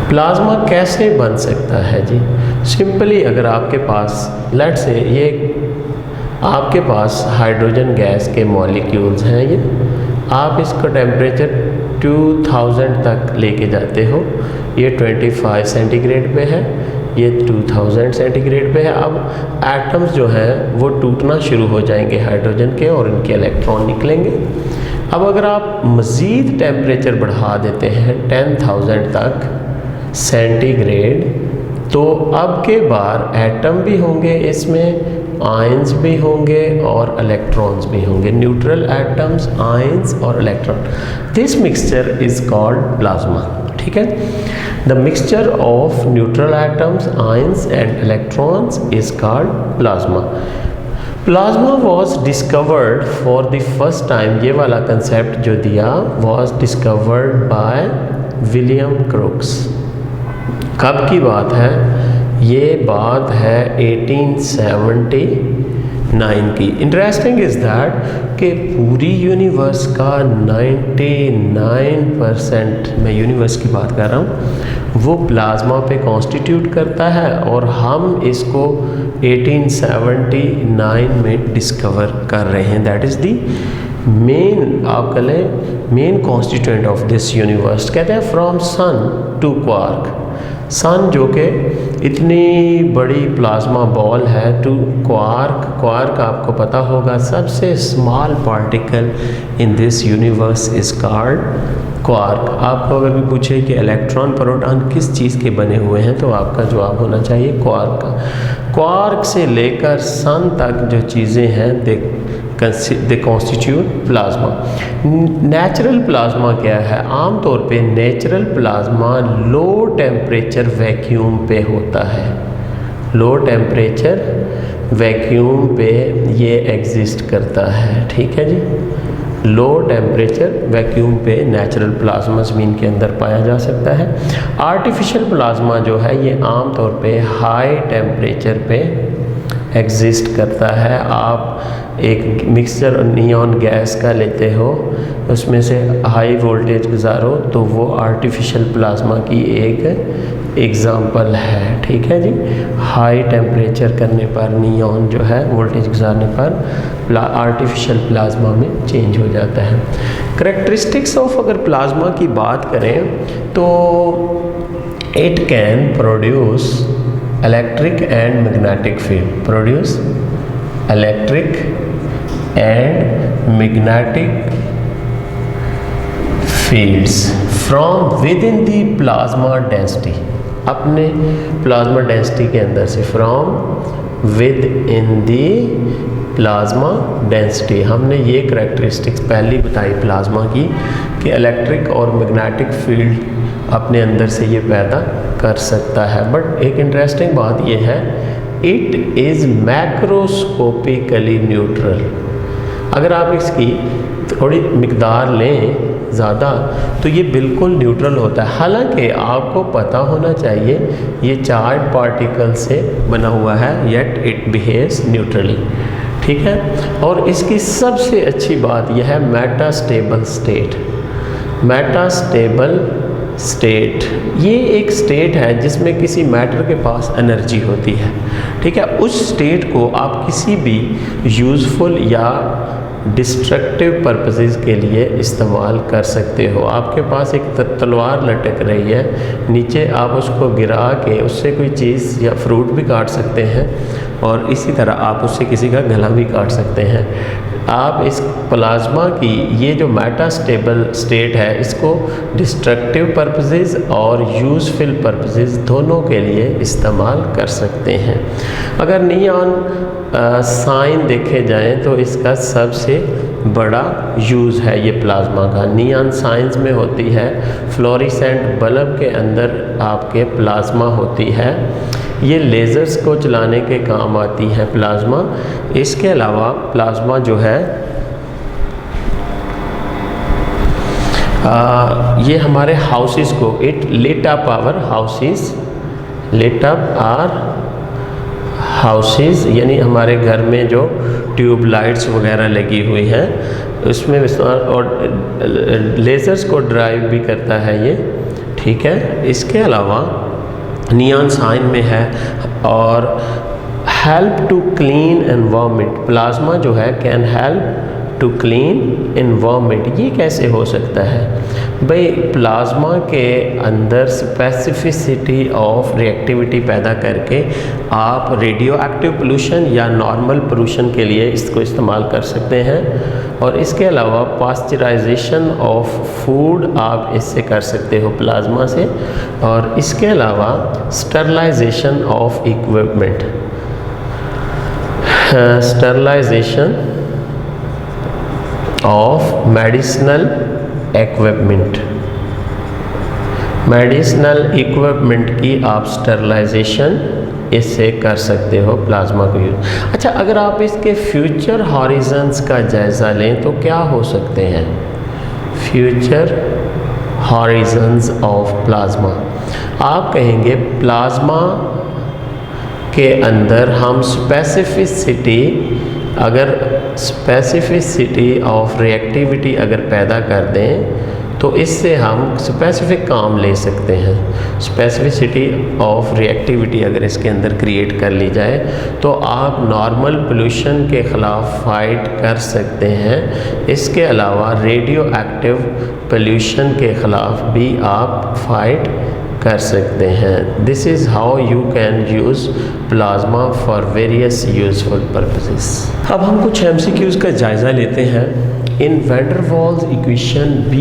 Plasma कैसे बन सकता है जी? सिंपली अगर आपके पास लेट्स से ये आपके पास हाइड्रोजन गैस के मॉलिक्यूल्स हैं, ये आप इसको टेम्परेचर 2000 तक लेके जाते हो, ये 25 सेंटीग्रेड पे है, ये 2000 सेंटीग्रेड पे है। अब एटम्स जो हैं वो टूटना शुरू हो जाएंगे हाइड्रोजन के और इनके इलेक्ट्रॉन निकलेंगे। अब अगर आप मज़ीद टेम्परेचर बढ़ा देते हैं 10,000 तक सेंटीग्रेड, तो अब के बार एटम भी होंगे इसमें, आयंस भी होंगे और इलेक्ट्रॉन्स भी होंगे, न्यूट्रल एटम्स, आयंस और electron. This mixture is called plasma, ठीक है। The mixture of neutral atoms, ions and electrons is called plasma. Plasma was discovered for the first time, ये वाला कंसेप्ट जो दिया was discovered by William crooks. कब की बात है? ये बात है 1879 की। इंटरेस्टिंग इज़ दैट कि पूरी यूनिवर्स का 99%, मैं यूनिवर्स की बात कर रहा हूँ, वो प्लाज्मा पे कॉन्स्टिट्यूट करता है और हम इसको 1879 में डिस्कवर कर रहे हैं। दैट इज़ दी मेन, आप कह लें main constituent of this universe. कहते हैं फ्रॉम सन टू क्वार्क, सन जो कि इतनी बड़ी प्लाज्मा बॉल है, टू क्वार्क, क्वार्क आपको पता होगा सबसे small particle in this universe is called quark. आपको अगर भी पूछे कि इलेक्ट्रॉन, प्रोटॉन किस चीज़ के बने हुए हैं, तो आपका जवाब होना चाहिए क्वार्क का। क्वार्क से लेकर सन तक जो चीज़ें हैं they constitute plasma. Natural plasma क्या है? आमतौर पे natural plasma low temperature vacuum पे होता है, लो टेम्परेचर वैक्यूम पे ये एग्जिस्ट करता है, ठीक है जी। लो टेम्परेचर वैक्यूम पे नेचुरल प्लाज्मा ज़मीन के अंदर पाया जा सकता है। आर्टिफिशियल प्लाज्मा जो है ये आम तौर पे हाई टेम्परेचर पे एग्जिस्ट करता है। आप एक मिक्सचर नियॉन गैस का लेते हो, उसमें से हाई वोल्टेज गुजारो, तो वो आर्टिफिशियल प्लाज्मा की एक एग्ज़ाम्पल है, ठीक है जी। हाई टेम्परेचर करने पर नियॉन जो है वोल्टेज गुजारने पर आर्टिफिशियल प्लाज्मा में चेंज हो जाता है। करेक्टरिस्टिक्स ऑफ अगर प्लाज्मा की बात करें तो it can produce electric and magnetic field, produce electric and magnetic fields from within the plasma density, अपने प्लाज्मा डेंसिटी के अंदर से, from with in the plasma density. हमने ये करैक्टरिस्टिक्स पहले बताई प्लाज्मा की कि इलेक्ट्रिक और मैग्नेटिक फील्ड अपने अंदर से ये पैदा कर सकता है। बट एक इंटरेस्टिंग बात ये है, इट इज़ मैक्रोस्कोपिकली न्यूट्रल। अगर आप इसकी थोड़ी मिकदार लें ज़्यादा तो ये बिल्कुल न्यूट्रल होता है। हालांकि आपको पता होना चाहिए ये चार्ज पार्टिकल से बना हुआ है, येट इट बिहेव्स न्यूट्रली, ठीक है। और इसकी सबसे अच्छी बात यह है मेटास्टेबल स्टेट। मेटास्टेबल स्टेट ये एक स्टेट है जिसमें किसी मैटर के पास एनर्जी होती है, ठीक है। उस स्टेट को आप किसी भी यूज़फुल या डिस्ट्रक्टिव पर्पसेस के लिए इस्तेमाल कर सकते हो। आपके पास एक तलवार लटक रही है, नीचे आप उसको गिरा के उससे कोई चीज़ या फ्रूट भी काट सकते हैं, और इसी तरह आप उससे किसी का गला भी काट सकते हैं। आप इस प्लाज्मा की ये जो मेटास्टेबल स्टेट है इसको डिस्ट्रक्टिव पर्पसेस और यूज़फुल पर्पसेस दोनों के लिए इस्तेमाल कर सकते हैं। अगर नियॉन साइन देखे जाएं तो इसका सबसे बड़ा यूज़ है ये प्लाज्मा का। नियॉन साइंस में होती है, फ्लोरेसेंट बल्ब के अंदर आपके प्लाज्मा होती है। ये लेज़र्स को चलाने के काम आती है प्लाज्मा। इसके अलावा प्लाज्मा जो है ये हमारे हाउसेस को, it lit up our houses, lit up our houses, यानी हमारे घर में जो ट्यूब लाइट्स वगैरह लगी हुई हैं उसमें, और लेज़र्स को ड्राइव भी करता है ये, ठीक है। इसके अलावा नियॉन साइन में है और help to clean environment. Plasma जो है can help to clean environment. ये कैसे हो सकता है भाई? प्लाज्मा के अंदर स्पेसिफिसिटी ऑफ रिएक्टिविटी पैदा करके आप रेडियो एक्टिव पोल्यूशन या नॉर्मल पोल्यूशन के लिए इसको इस्तेमाल कर सकते हैं। और इसके अलावा पास्चराइजेशन ऑफ फूड आप इससे कर सकते हो प्लाज्मा से। और इसके अलावा sterilisation of equipment, sterilisation of medicinal equipment, medicinal equipment की आप स्टरलाइजेशन इससे कर सकते हो प्लाज्मा को यूज। अच्छा, अगर आप इसके फ्यूचर हॉरिजन्स का जायज़ा लें तो क्या हो सकते हैं फ्यूचर हॉरिजन्स ऑफ प्लाज्मा? आप कहेंगे प्लाज्मा के अंदर हम स्पेसिफिसिटी, अगर स्पेसिफिसिटी ऑफ रिएक्टिविटी अगर पैदा कर दें तो इससे हम स्पेसिफिक काम ले सकते हैं। स्पेसिफिसिटी ऑफ रिएक्टिविटी अगर इसके अंदर क्रिएट कर ली जाए तो आप नॉर्मल पोल्यूशन के ख़िलाफ़ फाइट कर सकते हैं। इसके अलावा रेडियो एक्टिव पोल्यूशन के ख़िलाफ़ भी आप फाइट कर सकते हैं। This is how you can use plasma for various useful purposes. अब हम कुछ MCQs का जायज़ा लेते हैं। In van der Waals equation B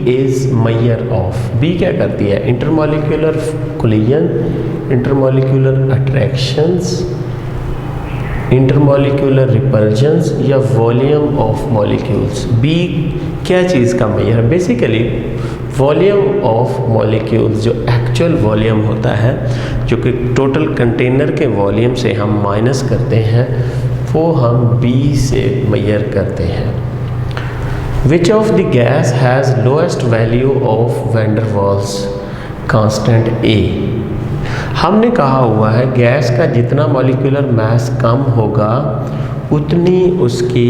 is measure of. B क्या करती है? Intermolecular collision, intermolecular attractions, intermolecular repulsions या वॉल्यूम ऑफ मॉलिक्यूल्स। B क्या चीज़ का मेजर है? बेसिकली वॉल्यूम ऑफ मॉलिक्यूल्स, जो एक्चुअल वॉल्यूम होता है, जो कि टोटल कंटेनर के वॉल्यूम से हम माइनस करते हैं, वो हम B से मेजर करते हैं। Which of the gas has lowest value of van der Waals constant A? हमने कहा हुआ है गैस का जितना मॉलिक्यूलर मास कम होगा उतनी उसकी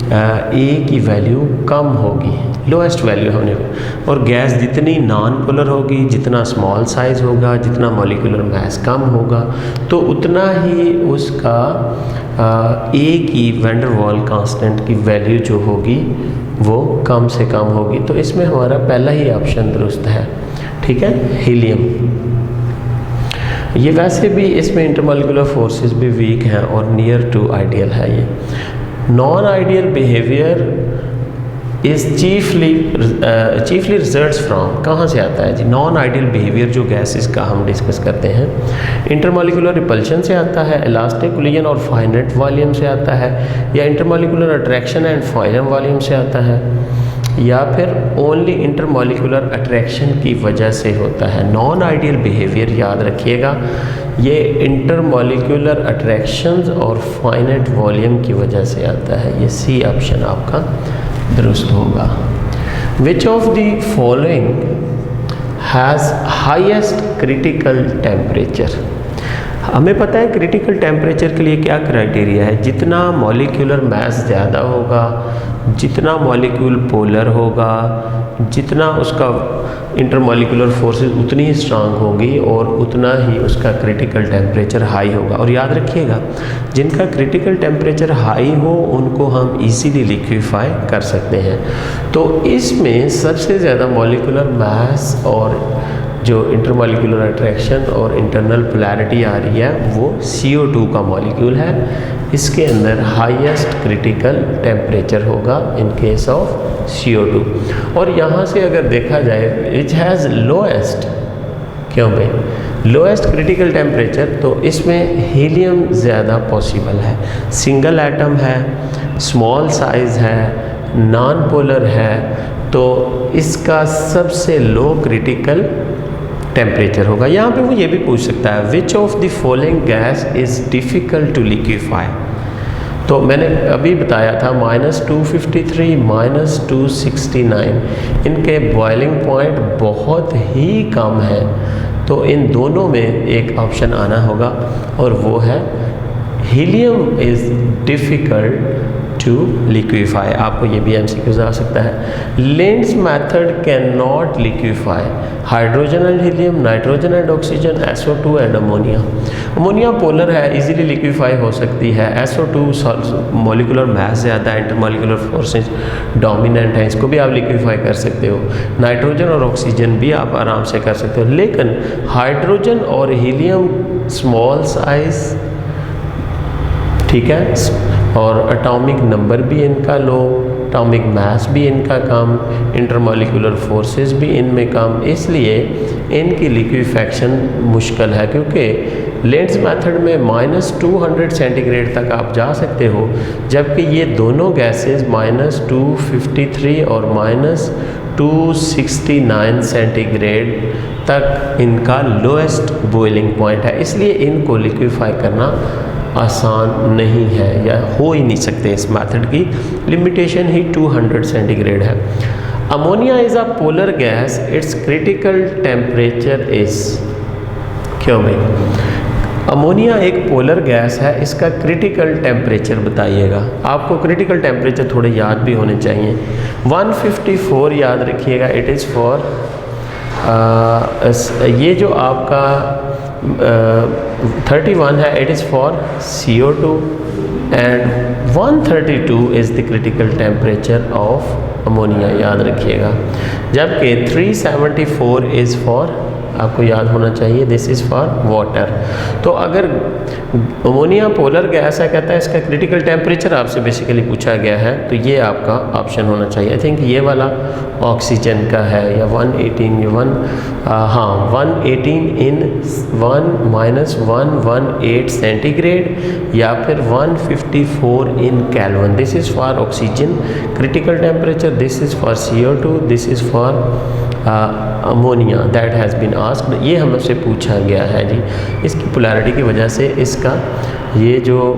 A की वैल्यू कम होगी, लोएस्ट वैल्यू होने पर। और गैस जितनी नॉन पोलर होगी, जितना स्मॉल साइज़ होगा, जितना मॉलिक्यूलर मास कम होगा, तो उतना ही उसका A की वैन डर वाल कांस्टेंट की वैल्यू जो होगी वो कम से कम होगी। तो इसमें हमारा पहला ही ऑप्शन दुरुस्त है, ठीक है, हीलियम। ये वैसे भी इसमें इंटरमॉलिक्यूलर फोर्सेस भी वीक हैं और नियर टू आइडियल है। ये non ideal behaviour is chiefly results from, कहाँ से आता है जी? नॉन आइडियल बिहेवियर जो गैसेस का हम डिस्कस करते हैं, इंटरमॉलिक्यूलर रिपल्शन से आता है, इलास्टिक कोलिजन और फाइनाइट वॉल्यूम से आता है, या इंटरमॉलिक्यूलर अट्रैक्शन एंड फाइनम वॉल्यूम से आता है, या फिर ओनली इंटरमॉलिक्यूलर अट्रैक्शन की वजह से होता है। नॉन आइडियल बिहेवियर याद रखिएगा, ये इंटरमॉलिक्यूलर अट्रैक्शंस और फाइनाइट वॉल्यूम की वजह से आता है। ये सी ऑप्शन आपका दुरुस्त होगा। विच of the following has highest critical temperature? हमें पता है क्रिटिकल टेम्परेचर के लिए क्या क्राइटेरिया है, जितना मॉलिक्यूलर मास ज़्यादा होगा, जितना मॉलिक्यूल पोलर होगा, जितना उसका इंटरमॉलिक्यूलर फोर्सेस उतनी ही स्ट्रांग होगी और उतना ही उसका क्रिटिकल टेम्परेचर हाई होगा। और याद रखिएगा, जिनका क्रिटिकल टेम्परेचर हाई हो उनको हम इजीली लिक्विफाई कर सकते हैं। तो इसमें सबसे ज़्यादा मॉलिक्यूलर मास और जो इंटरमॉलिक्यूलर अट्रैक्शन और इंटरनल पोलैरिटी आ रही है वो CO2 का मॉलिक्यूल है। इसके अंदर हाईएस्ट क्रिटिकल टेम्परेचर होगा इन केस ऑफ CO2। और यहाँ से अगर देखा जाए इट हैज़ लोएस्ट, क्यों भाई लोएस्ट क्रिटिकल टेम्परेचर, तो इसमें हीलियम ज़्यादा पॉसिबल है, सिंगल एटम है, स्मॉल साइज़ है, नॉन पोलर है, तो इसका सबसे लो क्रिटिकल टेम्परेचर होगा। यहाँ पे वो ये भी पूछ सकता है which of the following gas is difficult to liquefy. तो मैंने अभी बताया था -253 -269 इनके बॉइलिंग पॉइंट बहुत ही कम है, तो इन दोनों में एक ऑप्शन आना होगा और वो है helium is difficult to liquefy. आपको ये भी MCQs आ सकता है। Linde's method can not liquefy hydrogen and helium, nitrogen and oxygen, SO2 and ammonia. Ammonia polar है, इजीली लिक्विफाई हो सकती है। SO2 मॉलिक्यूलर मास ज़्यादा है, इंटरमॉलिक्यूलर फोर्सेस डोमिनेंट है, इसको भी आप लिक्विफाई कर सकते हो। नाइट्रोजन और ऑक्सीजन भी आप आराम से कर सकते हो, लेकिन हाइड्रोजन और हीलियम स्मॉल साइज, ठीक है, और एटॉमिक नंबर भी इनका लो, एटॉमिक मास भी इनका कम, इंटरमॉलिक्यूलर फोर्सेस भी इनमें कम, इसलिए इनकी लिक्विफैक्शन मुश्किल है। क्योंकि लेंस मेथड में -200 सेंटीग्रेड तक आप जा सकते हो, जबकि ये दोनों गैसेस -253 और -269 सेंटीग्रेड तक इनका लोएस्ट बॉइलिंग पॉइंट है, इसलिए इनको लिक्विफाई करना आसान नहीं है या हो ही नहीं सकते। इस मेथड की लिमिटेशन ही 200 सेंटीग्रेड है। Ammonia is a polar gas, it's critical temperature is, क्यों भाई अमोनिया एक पोलर गैस है, इसका क्रिटिकल टेम्परेचर बताइएगा। आपको क्रिटिकल टेम्परेचर थोड़े याद भी होने चाहिए। 154 याद रखिएगा, इट इज़ फॉर ये जो आपका 31 है, it is for CO2 and 132 is the critical temperature of ammonia, याद रखिएगा। जबकि 374 इज़ फॉर, आपको याद होना चाहिए, दिस इज़ फॉर वाटर। तो अगर अमोनिया पोलर गैस है, कहता है इसका क्रिटिकल टेम्परेचर आपसे बेसिकली पूछा गया है, तो ये आपका ऑप्शन होना चाहिए। आई थिंक ये वाला ऑक्सीजन का है, या 118 या 118 इन 118 सेंटीग्रेड, या फिर 154 in kelvin. This is for oxygen critical temperature, this is for CO2, this is for ammonia that has been asked. ये हमसे पूछा गया है जी। इसकी पोलैरिटी की वजह से इसका ये जो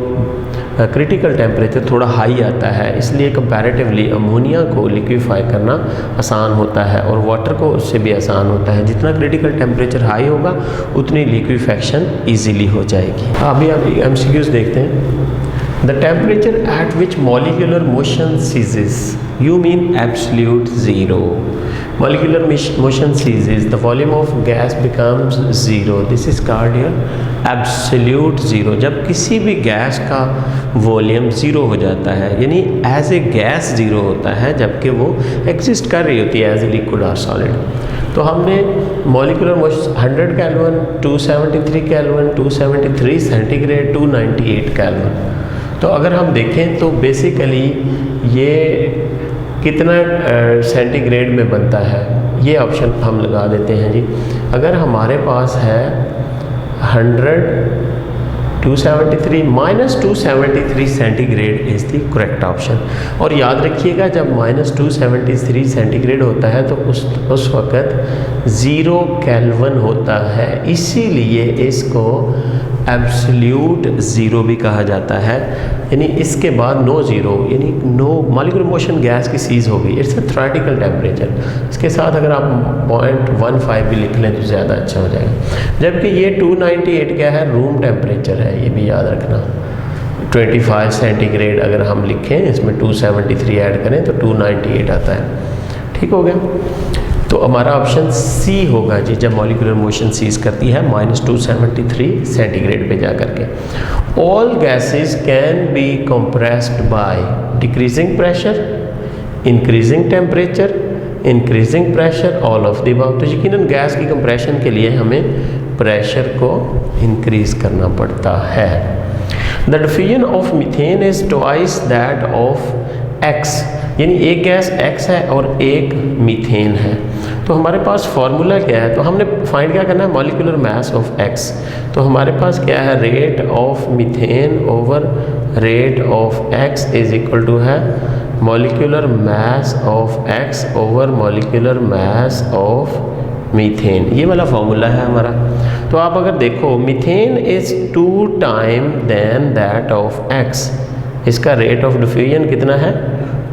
क्रिटिकल टेम्परेचर थोड़ा हाई आता है, इसलिए कंपैरेटिवली अमोनिया को लिक्विफाई करना आसान होता है और वाटर को उससे भी आसान होता है। जितना क्रिटिकल टेम्परेचर हाई होगा उतनी लिक्विफैक्शन ईजीली हो जाएगी। अभी आप MCQs देखते हैं। The temperature at which molecular motion ceases, you mean absolute zero. Molecular motion ceases, the volume of gas becomes zero. This is called your absolute zero. जब किसी भी गैस का वॉल्यूम ज़ीरो हो जाता है, यानी एज ए गैस ज़ीरो होता है, जबकि वो एग्जिस्ट कर रही होती है एज ए लिक्विड और सॉलिड। तो हमने molecular motion 100 kelvin, 273 kelvin, 273 centigrade, 298 kelvin. तो अगर हम देखें तो बेसिकली ये कितना सेंटीग्रेड में बनता है, ये ऑप्शन हम लगा देते हैं जी। अगर हमारे पास है 100 273 -273 centigrade is the correct option. और याद रखिएगा जब -273 सेंटीग्रेड होता है तो उस वक़्त 0 केल्विन होता है, इसीलिए इसको एब्सोल्यूट ज़ीरो भी कहा जाता है। यानी इसके बाद नो ज़ीरो यानी नो मॉलिक्यूलर मोशन गैस की सीज़ हो गई, इट्स अ थ्योरेटिकल टेम्परेचर। इसके साथ अगर आप 0.15 भी लिख लें तो ज़्यादा अच्छा हो जाएगा। जबकि ये 298 क्या है, रूम टेम्परेचर है, ये भी याद रखना। 25 सेंटीग्रेड अगर हम लिखें, इसमें 273 ऐड करें तो 298 आता है। ठीक हो गया। तो हमारा ऑप्शन सी होगा जी, जब मॉलिक्यूलर मोशन सीज करती है -273 सेंटीग्रेड पे जा करके। All gases can be compressed by decreasing pressure, increasing temperature, increasing pressure, all of the above. तो यकीनन गैस की कंप्रेशन के लिए हमें प्रेशर को इंक्रीज करना पड़ता है। The diffusion of methane is twice that of X, यानी एक गैस X है और एक मीथेन है। तो हमारे पास फार्मूला क्या है, तो हमने फाइंड क्या करना है, मॉलिक्यूलर मास ऑफ X। तो हमारे पास क्या है, rate of methane over rate of X is equal to है molecular mass of X over molecular mass of methane. ये वाला फार्मूला है हमारा। तो आप अगर देखो methane is 2 time then that of X, इसका रेट ऑफ डिफ्यूजन कितना है,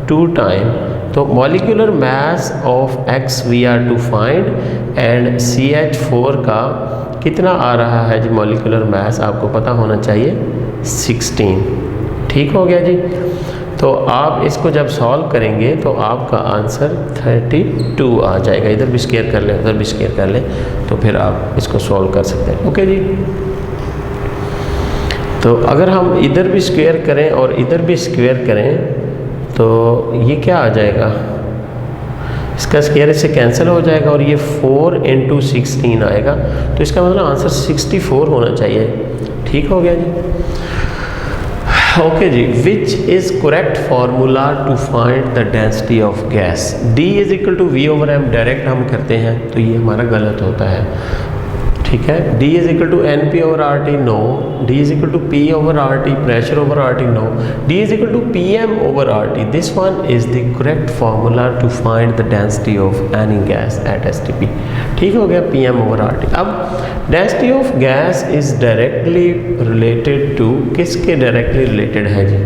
2 टाइम। तो molecular mass of X we are to find and CH4 का कितना आ रहा है जी, मॉलिक्यूलर मास आपको पता होना चाहिए 16। ठीक हो गया जी। तो आप इसको जब सॉल्व करेंगे तो आपका आंसर 32 आ जाएगा। इधर भी स्क्वायर कर लें, उधर भी स्क्वायर कर लें, तो फिर आप इसको सॉल्व कर सकते हैं। ओके जी। तो अगर हम इधर भी स्क्वायर करें और इधर भी स्क्वायर करें तो ये क्या आ जाएगा, इसका स्क्वायर इससे कैंसिल हो जाएगा और ये 4 × 16 आएगा। तो इसका मतलब आंसर 64 होना चाहिए। ठीक हो गया जी। ओके जी। Which is correct formula to find the density of gas. D is equal to V/m direct हम करते हैं तो ये हमारा गलत होता है। ठीक है। D is equal to NP/RT, no. D is equal to P/RT, pressure over RT, no. D is equal to PM/RT, this one is the correct formula to find the density of any gas at STP। ठीक हो गया, PM/RT। अब density of gas is directly related to, किसके directly related है जी,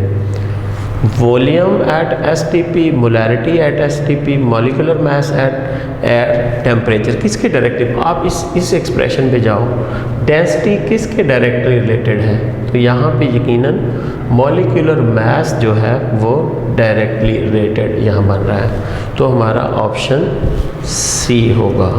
volume at STP, molarity at STP, molecular mass at temperature. किसके directly, आप इस एक्सप्रेशन पे जाओ, डेंसिटी किसके डायरेक्टली रिलेटेड है, तो यहाँ पे यकीनन मॉलिक्यूलर मास जो है वो डायरेक्टली रिलेटेड यहाँ बन रहा है। तो हमारा ऑप्शन C होगा।